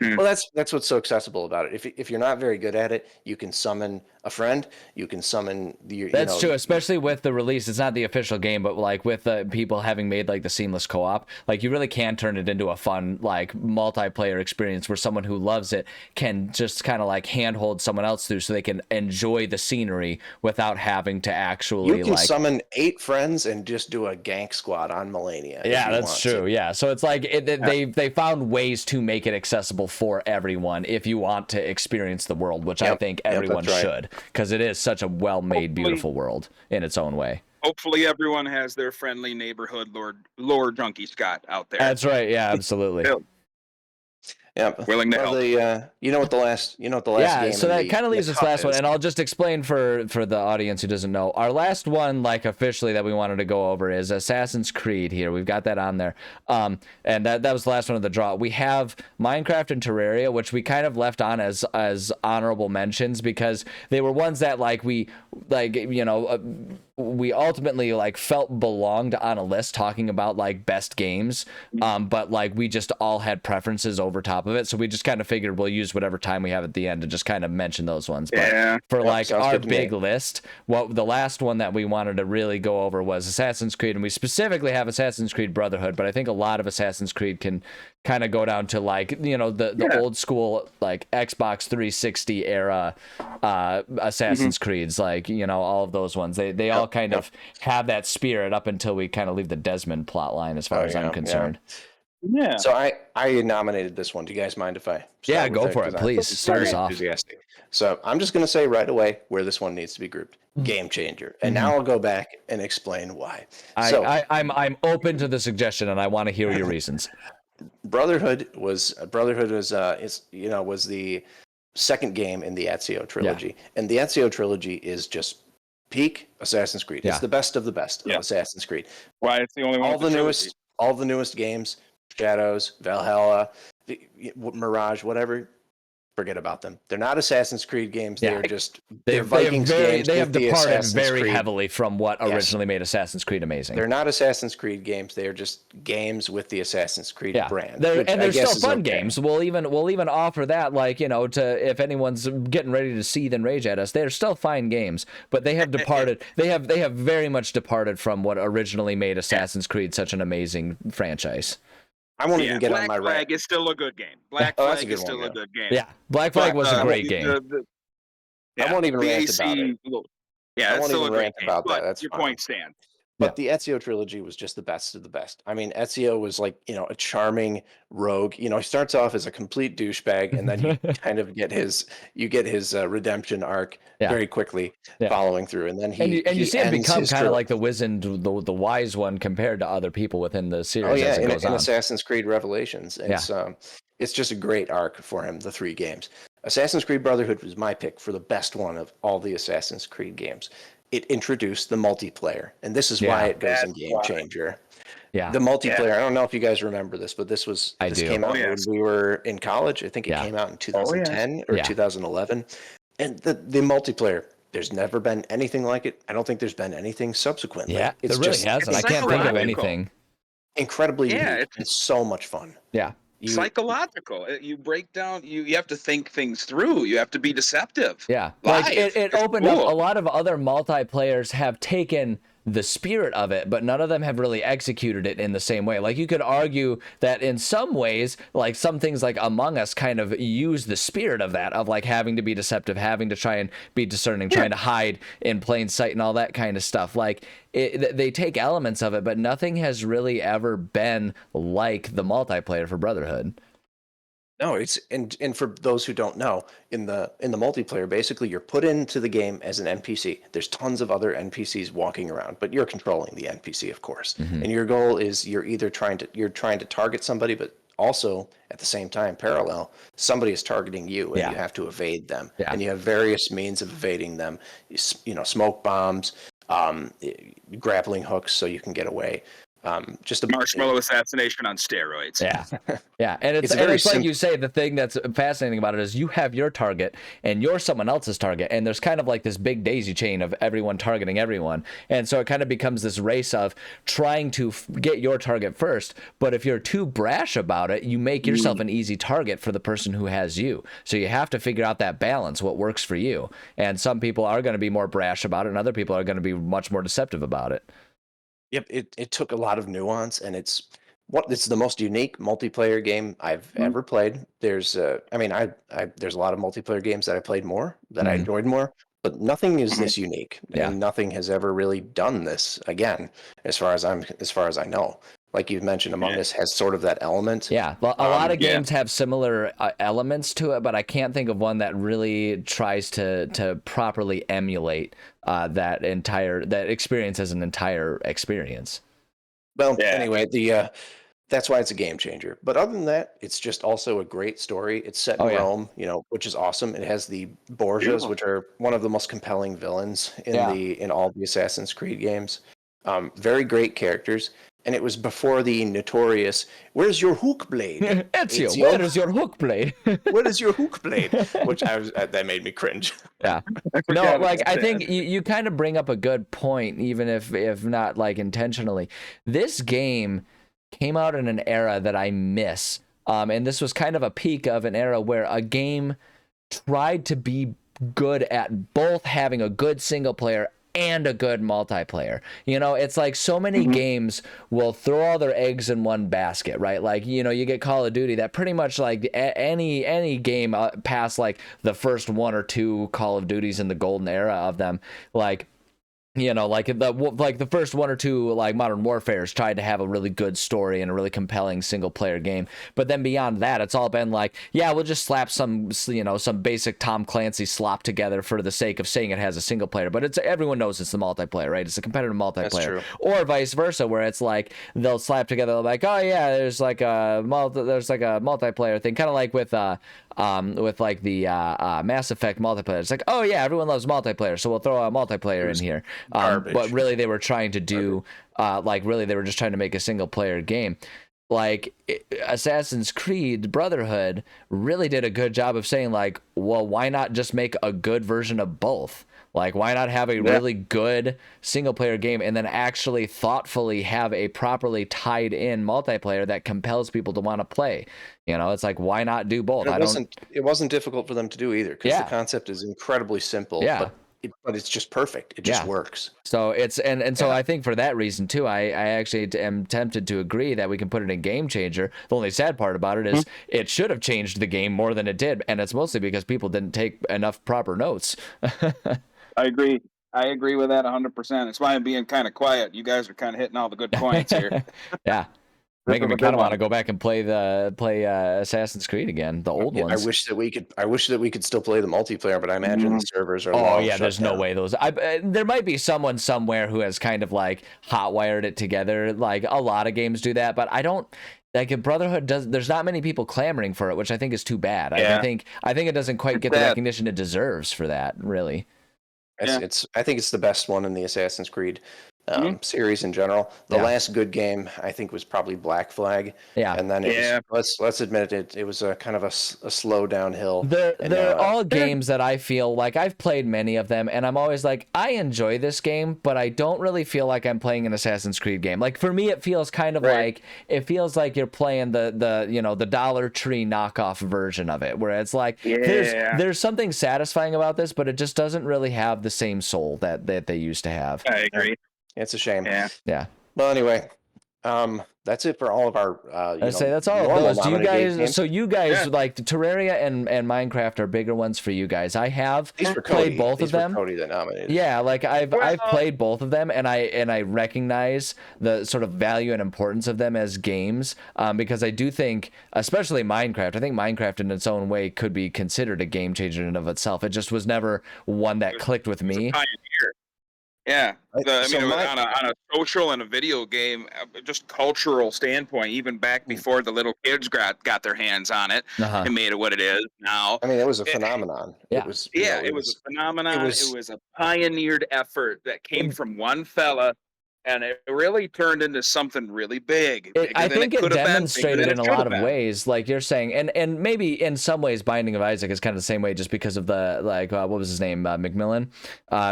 Speaker 3: Well, that's what's so accessible about it. If you're not very good at it, you can summon a friend. You can summon the.
Speaker 1: That's true, especially with the release. It's not the official game, but like with people having made like the seamless co-op, like you really can turn it into a fun like multiplayer experience where someone who loves it can just kind of like handhold someone else through, so they can enjoy the scenery without having to actually
Speaker 3: You can
Speaker 1: like
Speaker 3: summon 8 friends and just do a gank squad on Melania.
Speaker 1: Yeah, that's true. Yeah, so it's like they found ways to make it accessible for everyone if you want to experience the world, which I think everyone should, because it is such a well-made, beautiful world in its own way.
Speaker 2: Hopefully, everyone has their friendly neighborhood lore junkie Scott out there.
Speaker 1: That's right. Yeah, absolutely.
Speaker 3: Yeah,
Speaker 2: willing to help.
Speaker 3: You know what the last game.
Speaker 1: So that kind of leaves us last one,
Speaker 3: is.
Speaker 1: and I'll just explain for the audience who doesn't know. Our last one, like officially, that we wanted to go over is Assassin's Creed. Here we've got that on there, and that was the last one of the draw. We have Minecraft and Terraria, which we kind of left on as honorable mentions because they were ones that we ultimately like felt belonged on a list talking about like best games, but like we just all had preferences over top of it, so we just kind of figured we'll use whatever time we have at the end to just kind of mention those ones. But for like our big list, the last one that we wanted to really go over was Assassin's Creed, and we specifically have Assassin's Creed Brotherhood, but I think a lot of Assassin's Creed can kind of go down to like the old school like Xbox 360 era Assassin's Creeds, like all of those ones. They all kind of have that spirit up until we kind of leave the Desmond plot line, as far as I'm concerned.
Speaker 2: Yeah.
Speaker 3: So I nominated this one. Do you guys mind if I?
Speaker 1: Yeah, go for it, please. Start us off.
Speaker 3: Enthusiastic. So I'm just going to say right away where this one needs to be grouped. Game changer. And now I'll go back and explain why.
Speaker 1: I'm open to the suggestion, and I want to hear your reasons.
Speaker 3: Brotherhood was the second game in the Ezio trilogy, and the Ezio trilogy is just peak Assassin's Creed. It's the best of the best of Assassin's Creed.
Speaker 2: Why it's the only one.
Speaker 3: All the newest games, Shadows, Valhalla, Mirage, whatever. Forget about them. They're not Assassin's Creed games. They're just Vikings games.
Speaker 1: They have departed very heavily from what originally made Assassin's Creed amazing.
Speaker 3: They're not Assassin's Creed games. They are just games with the Assassin's Creed brand.
Speaker 1: They're still fun games. We'll even offer that, to if anyone's getting ready to seethe and rage at us, they're still fine games. But they have departed. they have very much departed from what originally made Assassin's Creed such an amazing franchise.
Speaker 3: I won't even get on my
Speaker 2: Black Flag is still a good game. Black Flag is still a good game.
Speaker 1: Yeah, Black Flag was a great game.
Speaker 3: I won't even rant about it.
Speaker 2: Yeah, it's still a great game.
Speaker 3: About that. That's
Speaker 2: your
Speaker 3: fine.
Speaker 2: point stands.
Speaker 3: But the Ezio trilogy was just the best of the best. I mean, Ezio was like, a charming rogue. He starts off as a complete douchebag, and then you kind of get his redemption arc very quickly following through. And then you see him become kind of like
Speaker 1: the wizened, the wise one compared to other people within the series.
Speaker 3: In Assassin's Creed Revelations. And it's just a great arc for him, the 3 games. Assassin's Creed Brotherhood was my pick for the best one of all the Assassin's Creed games. It introduced the multiplayer, and this is why it goes in Game Changer. Yeah, the multiplayer. I don't know if you guys remember this, but this came out when we were in college. I think it came out in 2010 or 2011. And the multiplayer, there's never been anything like it. I don't think there's been anything subsequently.
Speaker 1: Yeah, it really hasn't. I can't think of anything.
Speaker 3: Incredibly unique. It's so much fun.
Speaker 1: Yeah.
Speaker 2: Psychological. You break down. You have to think things through. You have to be deceptive.
Speaker 1: Yeah, like it opened up. A lot of other multiplayers have taken the spirit of it, but none of them have really executed it in the same way. Like you could argue that in some ways, like some things like Among Us kind of use the spirit of that, of like having to be deceptive, having to try and be discerning, trying to hide in plain sight and all that kind of stuff. Like they take elements of it, but nothing has really ever been like the multiplayer for Brotherhood.
Speaker 3: No, it's and for those who don't know, in the multiplayer, basically you're put into the game as an NPC. There's tons of other NPCs walking around, but you're controlling the NPC, of course. And your goal is you're trying to target somebody, but also at the same time, parallel, somebody is targeting you, and you have to evade them. And you have various means of evading them. Smoke bombs, grappling hooks, so you can get away. Just a
Speaker 2: Marshmallow assassination on steroids.
Speaker 1: Yeah. Yeah. And it's like you say, the thing that's fascinating about it is you have your target and you're someone else's target. And there's kind of like this big daisy chain of everyone targeting everyone. And so it kind of becomes this race of trying to get your target first. But if you're too brash about it, you make yourself an easy target for the person who has you. So you have to figure out that balance, what works for you. And some people are going to be more brash about it, and other people are going to be much more deceptive about it.
Speaker 3: Yep, it took a lot of nuance, and it's the most unique multiplayer game I've ever played. There's there's a lot of multiplayer games that I played more, that I enjoyed more, but nothing is this unique, and nothing has ever really done this again, as far as I know. Like you've mentioned, Among Us has sort of that element.
Speaker 1: Yeah, well, a lot of games have similar elements to it, but I can't think of one that really tries to properly emulate that experience as an entire experience.
Speaker 3: Well, anyway, that's why it's a game changer. But other than that, it's just also a great story. It's set in Rome, which is awesome. It has the Borgias, which are one of the most compelling villains in all the Assassin's Creed games. Very great characters. And it was before the notorious, "Where's your hook blade?"
Speaker 1: Ezio, where is your hook blade?
Speaker 3: Where is your hook blade? Which that made me cringe.
Speaker 1: Yeah. No, like I think you kind of bring up a good point, even if not like intentionally. This game came out in an era that I miss. And this was kind of a peak of an era where a game tried to be good at both having a good single player and a good multiplayer. It's like so many games will throw all their eggs in one basket, right? Like, you get Call of Duty that pretty much like any game past like the first one or two Call of Duties in the golden era of them, like the first one or two like Modern Warfares tried to have a really good story and a really compelling single player game. But then beyond that, it's all been like, yeah, we'll just slap some basic Tom Clancy slop together for the sake of saying it has a single player. But everyone knows it's the multiplayer, right? It's a competitive multiplayer.
Speaker 3: That's true.
Speaker 1: Or vice versa, where it's like they'll slap together like, oh yeah, there's like a multiplayer thing, kind of like with like the Mass Effect multiplayer. It's like, oh yeah, everyone loves multiplayer, so we'll throw a multiplayer in here. But really they were trying to do they were just trying to make a single player game. Like Assassin's Creed Brotherhood really did a good job of saying like, well, why not just make a good version of both? Like, why not have a really good single player game and then actually thoughtfully have a properly tied in multiplayer that compels people to want to play? It's like, why not do both?
Speaker 3: It wasn't difficult for them to do either, because the concept is incredibly simple.
Speaker 1: Yeah.
Speaker 3: But it's just perfect. It just works.
Speaker 1: So it's so I think for that reason too, I actually am tempted to agree that we can put it in Game Changer. The only sad part about it is it should have changed the game more than it did, and it's mostly because people didn't take enough proper notes.
Speaker 2: I agree. I agree with that 100%. That's why I'm being kind of quiet. You guys are kind of hitting all the good points here.
Speaker 1: Yeah. Making me kind of want to go back and play Assassin's Creed again, the old ones.
Speaker 3: I wish that we could still play the multiplayer, but I imagine the servers are.
Speaker 1: Oh yeah, there's no way those. There might be someone somewhere who has kind of like hotwired it together. Like a lot of games do that, but I don't. Like if Brotherhood does, there's not many people clamoring for it, which I think is too bad. I think it doesn't quite get the recognition it deserves for that. Really.
Speaker 3: I think it's the best one in the Assassin's Creed series in general. The last good game I think was probably Black Flag. Yeah, and then let's admit it was a kind of a slow downhill.
Speaker 1: They're all games that I feel like I've played many of them, and I'm always like, I enjoy this game, but I don't really feel like I'm playing an Assassin's Creed game. Like for me, it feels kind of like you're playing the Dollar Tree knockoff version of it, where it's like there's something satisfying about this, but it just doesn't really have the same soul that they used to have.
Speaker 2: I agree.
Speaker 3: It's a shame.
Speaker 1: Yeah.
Speaker 3: Well, anyway, that's it for all of our.
Speaker 1: That's all of those. Do you guys? So you guys like Terraria and Minecraft are bigger ones for you guys. I have played both of them.
Speaker 3: Cody that nominated.
Speaker 1: Yeah, like I've played both of them, and I recognize the sort of value and importance of them as games, because I do think, especially Minecraft, I think Minecraft in its own way could be considered a game changer in and of itself. It just was never one that clicked with me.
Speaker 2: Yeah, on a social and a video game, just cultural standpoint, even back before the little kids got their hands on it and made it what it is now.
Speaker 3: I mean, it was a phenomenon.
Speaker 1: It
Speaker 2: was a phenomenon. It was a pioneered effort that came from one fella, and it really turned into something really big.
Speaker 1: I think it demonstrated in a lot of
Speaker 2: been.
Speaker 1: ways, like you're saying, and maybe in some ways, Binding of Isaac is kind of the same way, just because of the what was his name, Macmillan,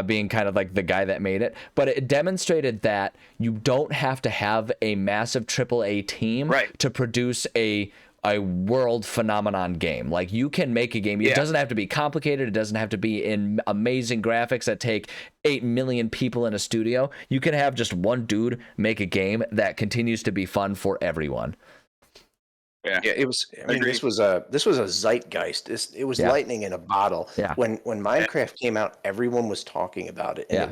Speaker 1: being kind of like the guy that made it. But it demonstrated that you don't have to have a massive AAA team to produce a world phenomenon game. Like, you can make a game. It doesn't have to be complicated. It doesn't have to be in amazing graphics that take 8 million people in a studio. You can have just one dude make a game that continues to be fun for everyone.
Speaker 3: Yeah, it was. I mean, this was a zeitgeist. It was lightning in a bottle.
Speaker 1: Yeah.
Speaker 3: When Minecraft came out, everyone was talking about it, and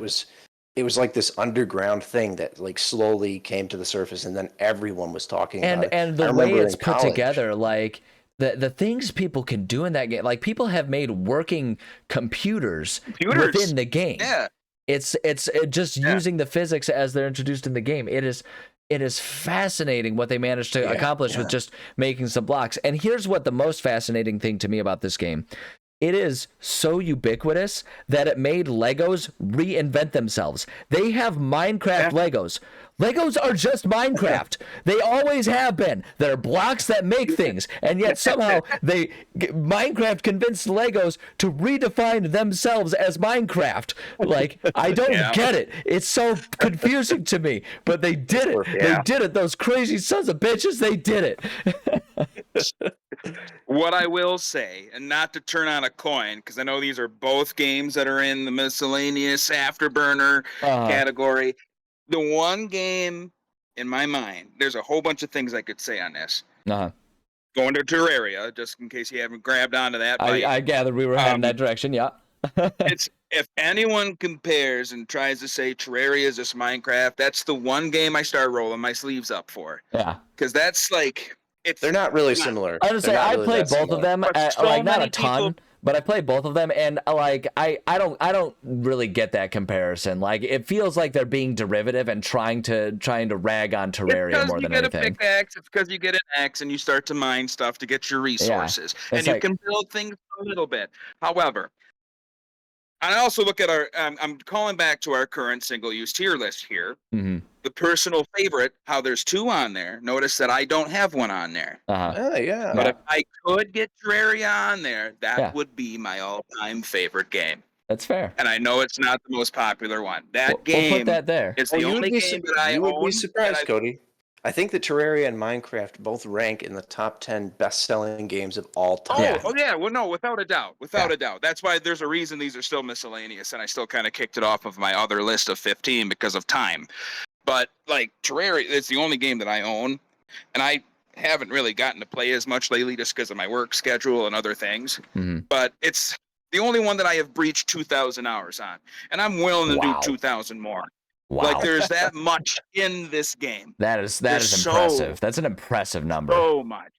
Speaker 3: it was like this underground thing that like slowly came to the surface, and then everyone was talking about it.
Speaker 1: And the way it's put together, like the things people can do in that game, like people have made working computers within the game.
Speaker 2: Yeah.
Speaker 1: It's just using the physics as they're introduced in the game. It is fascinating what they managed to accomplish with just making some blocks. And here's what the most fascinating thing to me about this game. It is so ubiquitous that it made Legos reinvent themselves. They have Minecraft Legos. Legos are just Minecraft. They always have been. They're blocks that make things, and yet somehow Minecraft convinced Legos to redefine themselves as Minecraft. Like, I don't get it. It's so confusing to me, but they did it. They did it. Those crazy sons of bitches, they did it.
Speaker 2: What I will say, and not to turn on a coin, because I know these are both games that are in the miscellaneous afterburner category. The one game in my mind, there's a whole bunch of things I could say on this. Going to Terraria, just in case you haven't grabbed onto that.
Speaker 1: I gathered we were heading that direction,
Speaker 2: It's, if anyone compares and tries to say Terraria is just Minecraft, that's the one game I start rolling my sleeves up for.
Speaker 1: Yeah.
Speaker 2: Because that's like...
Speaker 3: They're not really similar.
Speaker 1: I would say I played both of them, like not a ton, but I played both of them, and like I don't really get that comparison. Like, it feels like they're being derivative and trying to rag on Terraria more than anything.
Speaker 2: It's because you get a pickaxe. It's because you get an axe and you start to mine stuff to get your resources, and you can build things a little bit. However, I also look at our. I'm calling back to our current single-use tier list here.
Speaker 1: Mm-hmm.
Speaker 2: The personal favorite, how there's 2 on there. Notice that I don't have one on there.
Speaker 3: Oh, yeah.
Speaker 2: But if I could get Terraria on there, that would be my all-time favorite game.
Speaker 1: That's fair.
Speaker 2: And I know it's not the most popular one. That game
Speaker 1: we'll put that there.
Speaker 2: Is the only game that I own.
Speaker 3: You would be surprised, Cody. I think that Terraria and Minecraft both rank in the top 10 best-selling games of all time.
Speaker 2: Oh yeah. Well, no, without a doubt. Without a doubt. That's why there's a reason these are still miscellaneous, and I still kind of kicked it off of my other list of 15 because of time. But, like, Terraria, it's the only game that I own, and I haven't really gotten to play as much lately just because of my work schedule and other things.
Speaker 1: Mm-hmm.
Speaker 2: But it's the only one that I have breached 2,000 hours on, and I'm willing to do 2,000 more.
Speaker 1: Wow.
Speaker 2: Like, there's that much in this game.
Speaker 1: That is impressive. That's an impressive number.
Speaker 2: So much.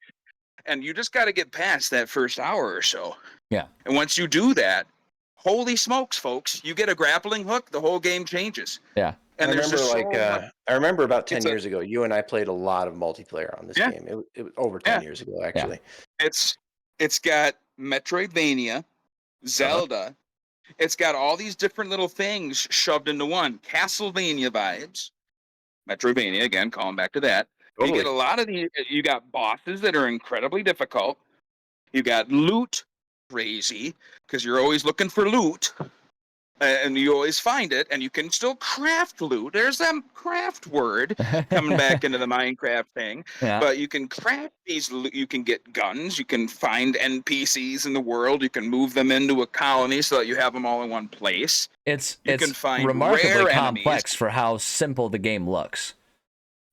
Speaker 2: And you just got to get past that first hour or so.
Speaker 1: Yeah.
Speaker 2: And once you do that, holy smokes, folks, you get a grappling hook, the whole game changes.
Speaker 1: Yeah.
Speaker 2: And
Speaker 3: I remember about 10 years ago, you and I played a lot of multiplayer on this game. It was over 10 years ago, actually.
Speaker 2: Yeah. It's got Metroidvania, Zelda. It's got all these different little things shoved into one. Castlevania vibes. Metroidvania, again, calling back to that.
Speaker 3: Totally.
Speaker 2: You get a lot of these. You got bosses that are incredibly difficult. You got loot crazy, because you're always looking for loot. And you always find it, and you can still craft loot. There's that craft word coming back into the Minecraft thing.
Speaker 1: Yeah.
Speaker 2: But you can craft these. You can get guns. You can find NPCs in the world. You can move them into a colony so that you have them all in one place.
Speaker 1: It's
Speaker 2: can find
Speaker 1: remarkably
Speaker 2: rare
Speaker 1: complex
Speaker 2: enemies.
Speaker 1: for how simple the game looks.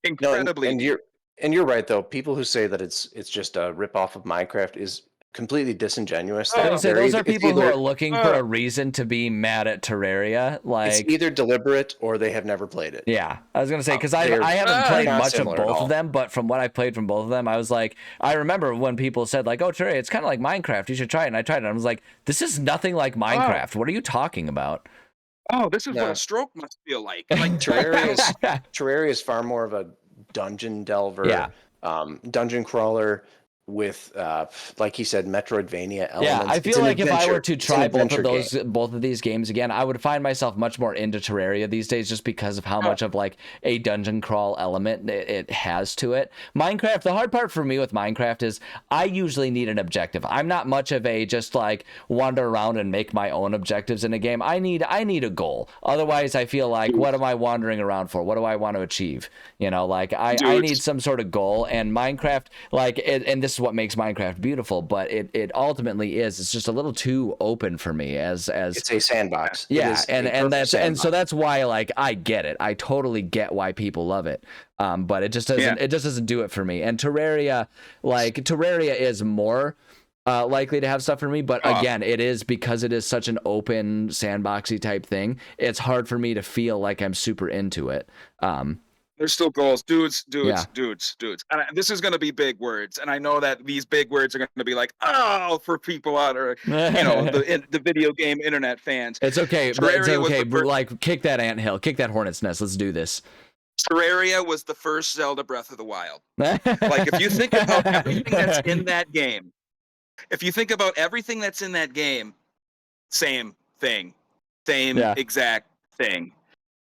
Speaker 2: Incredibly.
Speaker 3: No, and you're right though. People who say that it's just a ripoff of Minecraft is completely disingenuous.
Speaker 1: I would say those are people who are looking for a reason to be mad at Terraria. Like,
Speaker 3: it's either deliberate or they have never played it.
Speaker 1: Yeah, I was gonna say, because I haven't played much of both of them, but from what I played from both of them, I was like, I remember when people said like, "Oh, Terraria, it's kind of like Minecraft. You should try it." And I tried it. And I was like, "This is nothing like Minecraft. What are you talking about?"
Speaker 2: Oh, this is what a stroke must feel like. Like
Speaker 3: Terraria is far more of a dungeon delver, dungeon crawler with, like he said, Metroidvania elements.
Speaker 1: Yeah, I
Speaker 3: It's
Speaker 1: feel
Speaker 3: an
Speaker 1: like if I were
Speaker 3: adventure.
Speaker 1: to
Speaker 3: It's an
Speaker 1: try both
Speaker 3: adventure
Speaker 1: of both of these games again, I would find myself much more into Terraria these days, just because of how much of like a dungeon crawl element it has to it. Minecraft, the hard part for me with Minecraft is I usually need an objective. I'm not much of a just like wander around and make my own objectives in a game. I need a goal. Otherwise, I feel like, what am I wandering around for? What do I want to achieve? You know, like I need some sort of goal. And Minecraft, like, and this is what makes Minecraft beautiful, but it ultimately it's just a little too open for me as
Speaker 3: It's a sandbox.
Speaker 1: yeah, and so that's why, like, I get it. I totally get why people love it. But it just doesn't do it for me. And Terraria is more likely to have stuff for me, but again, it is because it is such an open sandboxy type thing. It's hard for me to feel like I'm super into it.
Speaker 2: There's still goals, dudes.
Speaker 1: Yeah.
Speaker 2: And this is going to be big words, and I know that these big words are going to be like, for people out there, the video game internet fans.
Speaker 1: It's okay. It's okay. Like, kick that anthill, kick that hornet's nest. Let's do this.
Speaker 2: Terraria was the first Zelda Breath of the Wild. Like, if you think about everything that's in that game, same thing, exact thing.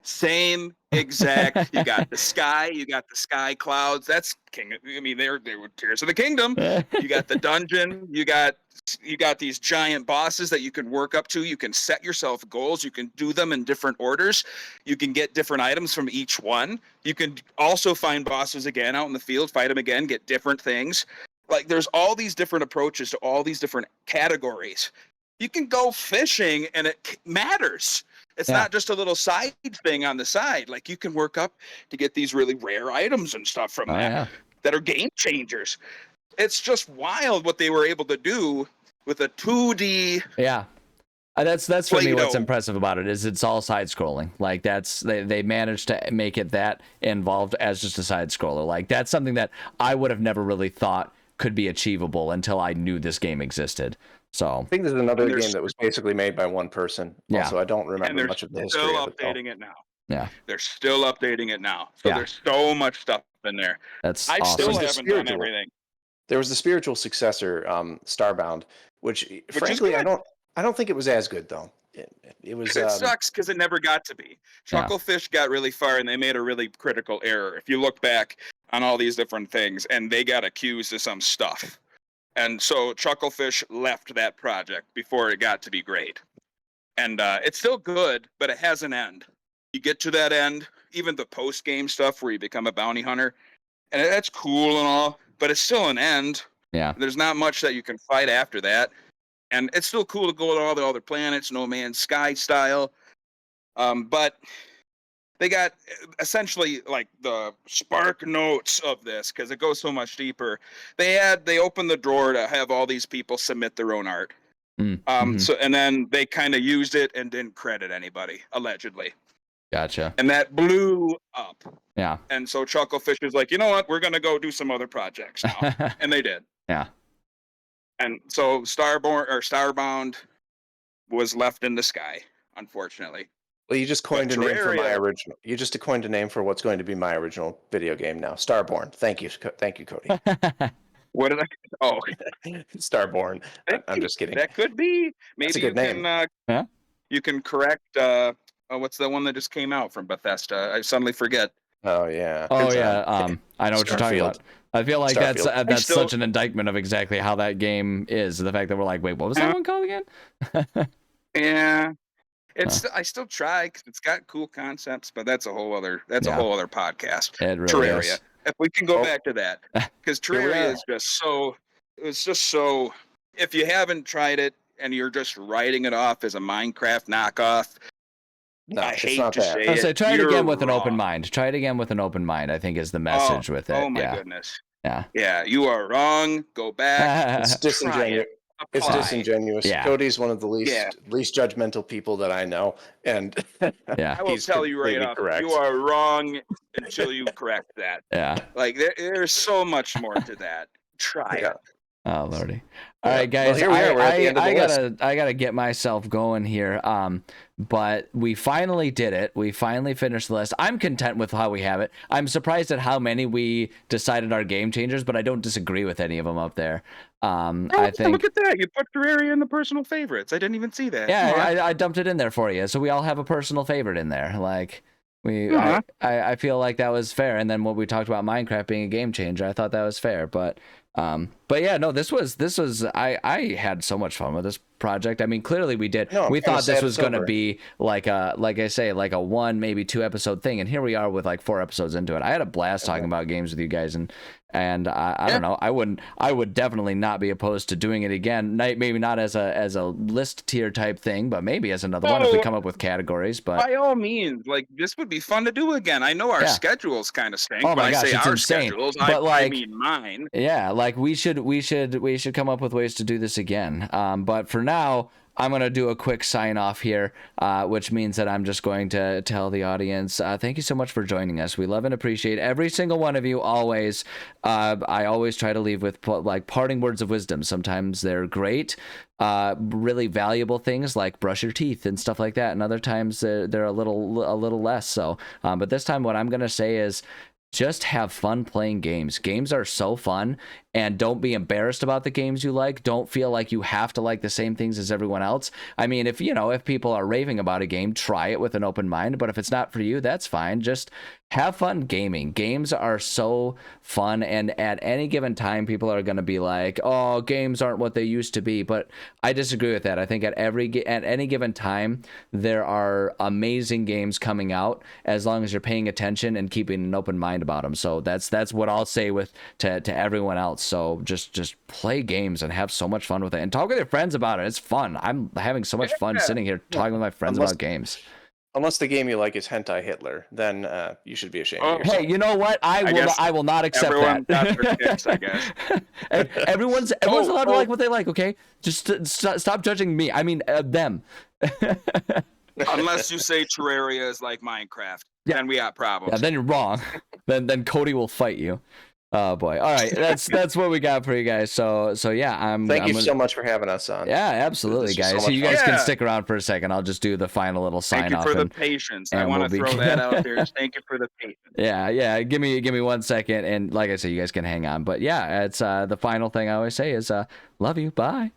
Speaker 2: Same exact. You got the sky clouds. That's king. I mean, they were Tears of the Kingdom. You got the dungeon. You got these giant bosses that you can work up to. You can set yourself goals. You can do them in different orders. You can get different items from each one. You can also find bosses again out in the field, fight them again, get different things. Like, there's all these different approaches to all these different categories. You can go fishing, and it matters. It's not just a little side thing on the side. Like, you can work up to get these really rare items and stuff from that are game changers. It's just wild what they were able to do with a 2D.
Speaker 1: Yeah. That's for me what's impressive about it is it's all side scrolling. Like, they managed to make it that involved as just a side scroller. Like, that's something that I would have never really thought could be achievable until I knew this game existed. So
Speaker 3: I think there's another game that was basically made by one person.
Speaker 1: Yeah.
Speaker 3: Also, I don't remember much of the history of it.
Speaker 2: They're still updating it now.
Speaker 1: Yeah.
Speaker 2: They're still updating it now. So there's so much stuff in there.
Speaker 1: That's
Speaker 2: I
Speaker 1: awesome.
Speaker 2: still haven't done everything.
Speaker 3: There was the spiritual successor, Starbound, which frankly I don't think it was as good though. It was.
Speaker 2: It sucks because it never got to be. Chucklefish got really far, and they made a really critical error. If you look back on all these different things, and they got accused of some stuff. And so Chucklefish left that project before it got to be great. And it's still good, but it has an end. You get to that end, even the post-game stuff where you become a bounty hunter, and that's cool and all, but it's still an end.
Speaker 1: Yeah.
Speaker 2: There's not much that you can fight after that. And it's still cool to go to all the other planets, No Man's Sky style. But they got essentially like the spark notes of this because it goes so much deeper. They opened the drawer to have all these people submit their own art. So, and then they kind of used it and didn't credit anybody, allegedly.
Speaker 1: Gotcha.
Speaker 2: And that blew up.
Speaker 1: Yeah.
Speaker 2: And so Chucklefish was like, you know what? We're going to go do some other projects now. And they did.
Speaker 1: Yeah.
Speaker 2: And so Starbound was left in the sky, unfortunately.
Speaker 3: Well, you just coined a name for my original. You just coined a name for what's going to be my original video game now. Starborn. Thank you, Cody.
Speaker 2: What did I? Oh,
Speaker 3: Starborn. I'm just kidding.
Speaker 2: That could be. Maybe
Speaker 3: That's a good name.
Speaker 2: You can correct. What's the one that just came out from Bethesda? I suddenly forget.
Speaker 3: Oh yeah.
Speaker 1: Oh yeah. I know what you're talking about. I feel like that's such an indictment of exactly how that game is. The fact that we're like, wait, what was that one called again?
Speaker 2: Yeah. I still try because it's got cool concepts, but that's a whole other podcast.
Speaker 1: It really
Speaker 2: Terraria.
Speaker 1: Is.
Speaker 2: If we can go back to that, because Terraria is just so. It was just so. If you haven't tried it and you're just writing it off as a Minecraft knockoff,
Speaker 3: no,
Speaker 2: I hate to say
Speaker 1: it.
Speaker 2: So
Speaker 1: try it again with an open mind. Try it again with an open mind, I think, is the message with it.
Speaker 2: Oh my goodness.
Speaker 1: Yeah.
Speaker 2: Yeah, you are wrong. Go back.
Speaker 3: It's disingenuous. It's disingenuous.
Speaker 1: Yeah.
Speaker 3: Cody's one of the least judgmental people that I know, and
Speaker 2: I will tell you right off, you are wrong until you correct that.
Speaker 1: Yeah.
Speaker 2: Like there's so much more to that. Try it.
Speaker 1: Oh lordy! All
Speaker 3: Yeah.
Speaker 1: right, guys.
Speaker 3: Well, here we are. We're at the end of the list.
Speaker 1: I gotta get myself going here. But we finally did it. We finally finished the list. I'm content with how we have it. I'm surprised at how many we decided are game changers, but I don't disagree with any of them up there. I think.
Speaker 2: Look at that! You put Terraria in the personal favorites. I didn't even see that.
Speaker 1: Yeah, I dumped it in there for you, so we all have a personal favorite in there. Like. I feel like that was fair. And then what we talked about Minecraft being a game changer, I thought that was fair. But yeah, no, this was I had so much fun with this project. I mean, clearly we did.
Speaker 3: No,
Speaker 1: We
Speaker 3: I'm kinda
Speaker 1: thought this
Speaker 3: sad
Speaker 1: was
Speaker 3: it's
Speaker 1: going to
Speaker 3: over.
Speaker 1: be like I say, like a 1, maybe 2 episode thing, and here we are with like 4 episodes into it. I had a blast talking about games with you guys, and I don't know. I would definitely not be opposed to doing it again. Maybe not as a list tier type thing, but maybe as another one if we come up with categories. But
Speaker 2: By all means, like this would be fun to do again. I know our
Speaker 1: Yeah.
Speaker 2: schedules kind of stink.
Speaker 1: Oh
Speaker 2: when
Speaker 1: my
Speaker 2: I
Speaker 1: gosh,
Speaker 2: say
Speaker 1: it's
Speaker 2: our
Speaker 1: insane.
Speaker 2: schedules,
Speaker 1: But,
Speaker 2: I
Speaker 1: like,
Speaker 2: mean mine.
Speaker 1: yeah, like we should come up with ways to do this again. But for now, I'm going to do a quick sign off here, which means that I'm just going to tell the audience, thank you so much for joining us. We love and appreciate every single one of you always. I always try to leave with like parting words of wisdom. Sometimes they're great, really valuable things like brush your teeth and stuff like that. And other times they're a little less so. But this time what I'm going to say is, just have fun playing games. Games are so fun, and don't be embarrassed about the games you like. Don't feel like you have to like the same things as everyone else. I mean, if people are raving about a game, try it with an open mind, but if it's not for you, that's fine. Just have fun gaming. Games are so fun, and at any given time, people are going to be like, "Oh, games aren't what they used to be." But I disagree with that. I think at any given time, there are amazing games coming out as long as you're paying attention and keeping an open mind about them. So that's what I'll say to everyone else. So just play games and have so much fun with it, and talk with your friends about it. It's fun. I'm having so much fun sitting here talking with my friends about games.
Speaker 3: Unless the game you like is Hentai Hitler, then you should be ashamed of yourself.
Speaker 1: Hey, you know what? I will not accept
Speaker 2: Everyone
Speaker 1: that.
Speaker 2: got their kicks, I guess.
Speaker 1: Everyone's allowed to like what they like. Okay, just stop judging me. I mean them.
Speaker 2: Unless you say Terraria is like Minecraft, then we got problems.
Speaker 1: Yeah, then you're wrong. then Cody will fight you. Oh boy. All right, that's what we got for you guys. So yeah,
Speaker 3: Thank you so much for having us on.
Speaker 1: Yeah, absolutely,
Speaker 3: This was so
Speaker 1: guys. So
Speaker 3: much
Speaker 1: you
Speaker 3: fun.
Speaker 1: guys can
Speaker 2: Yeah.
Speaker 1: stick around for a second. I'll just do the final little sign
Speaker 2: Thank you
Speaker 1: off.
Speaker 2: for the
Speaker 1: and-
Speaker 2: patience. I
Speaker 1: and
Speaker 2: want
Speaker 1: we'll
Speaker 2: to
Speaker 1: be-
Speaker 2: throw that out there. Thank you for the patience.
Speaker 1: Yeah. Give me 1 second, and like I said, you guys can hang on. But yeah, it's the final thing I always say is love you. Bye.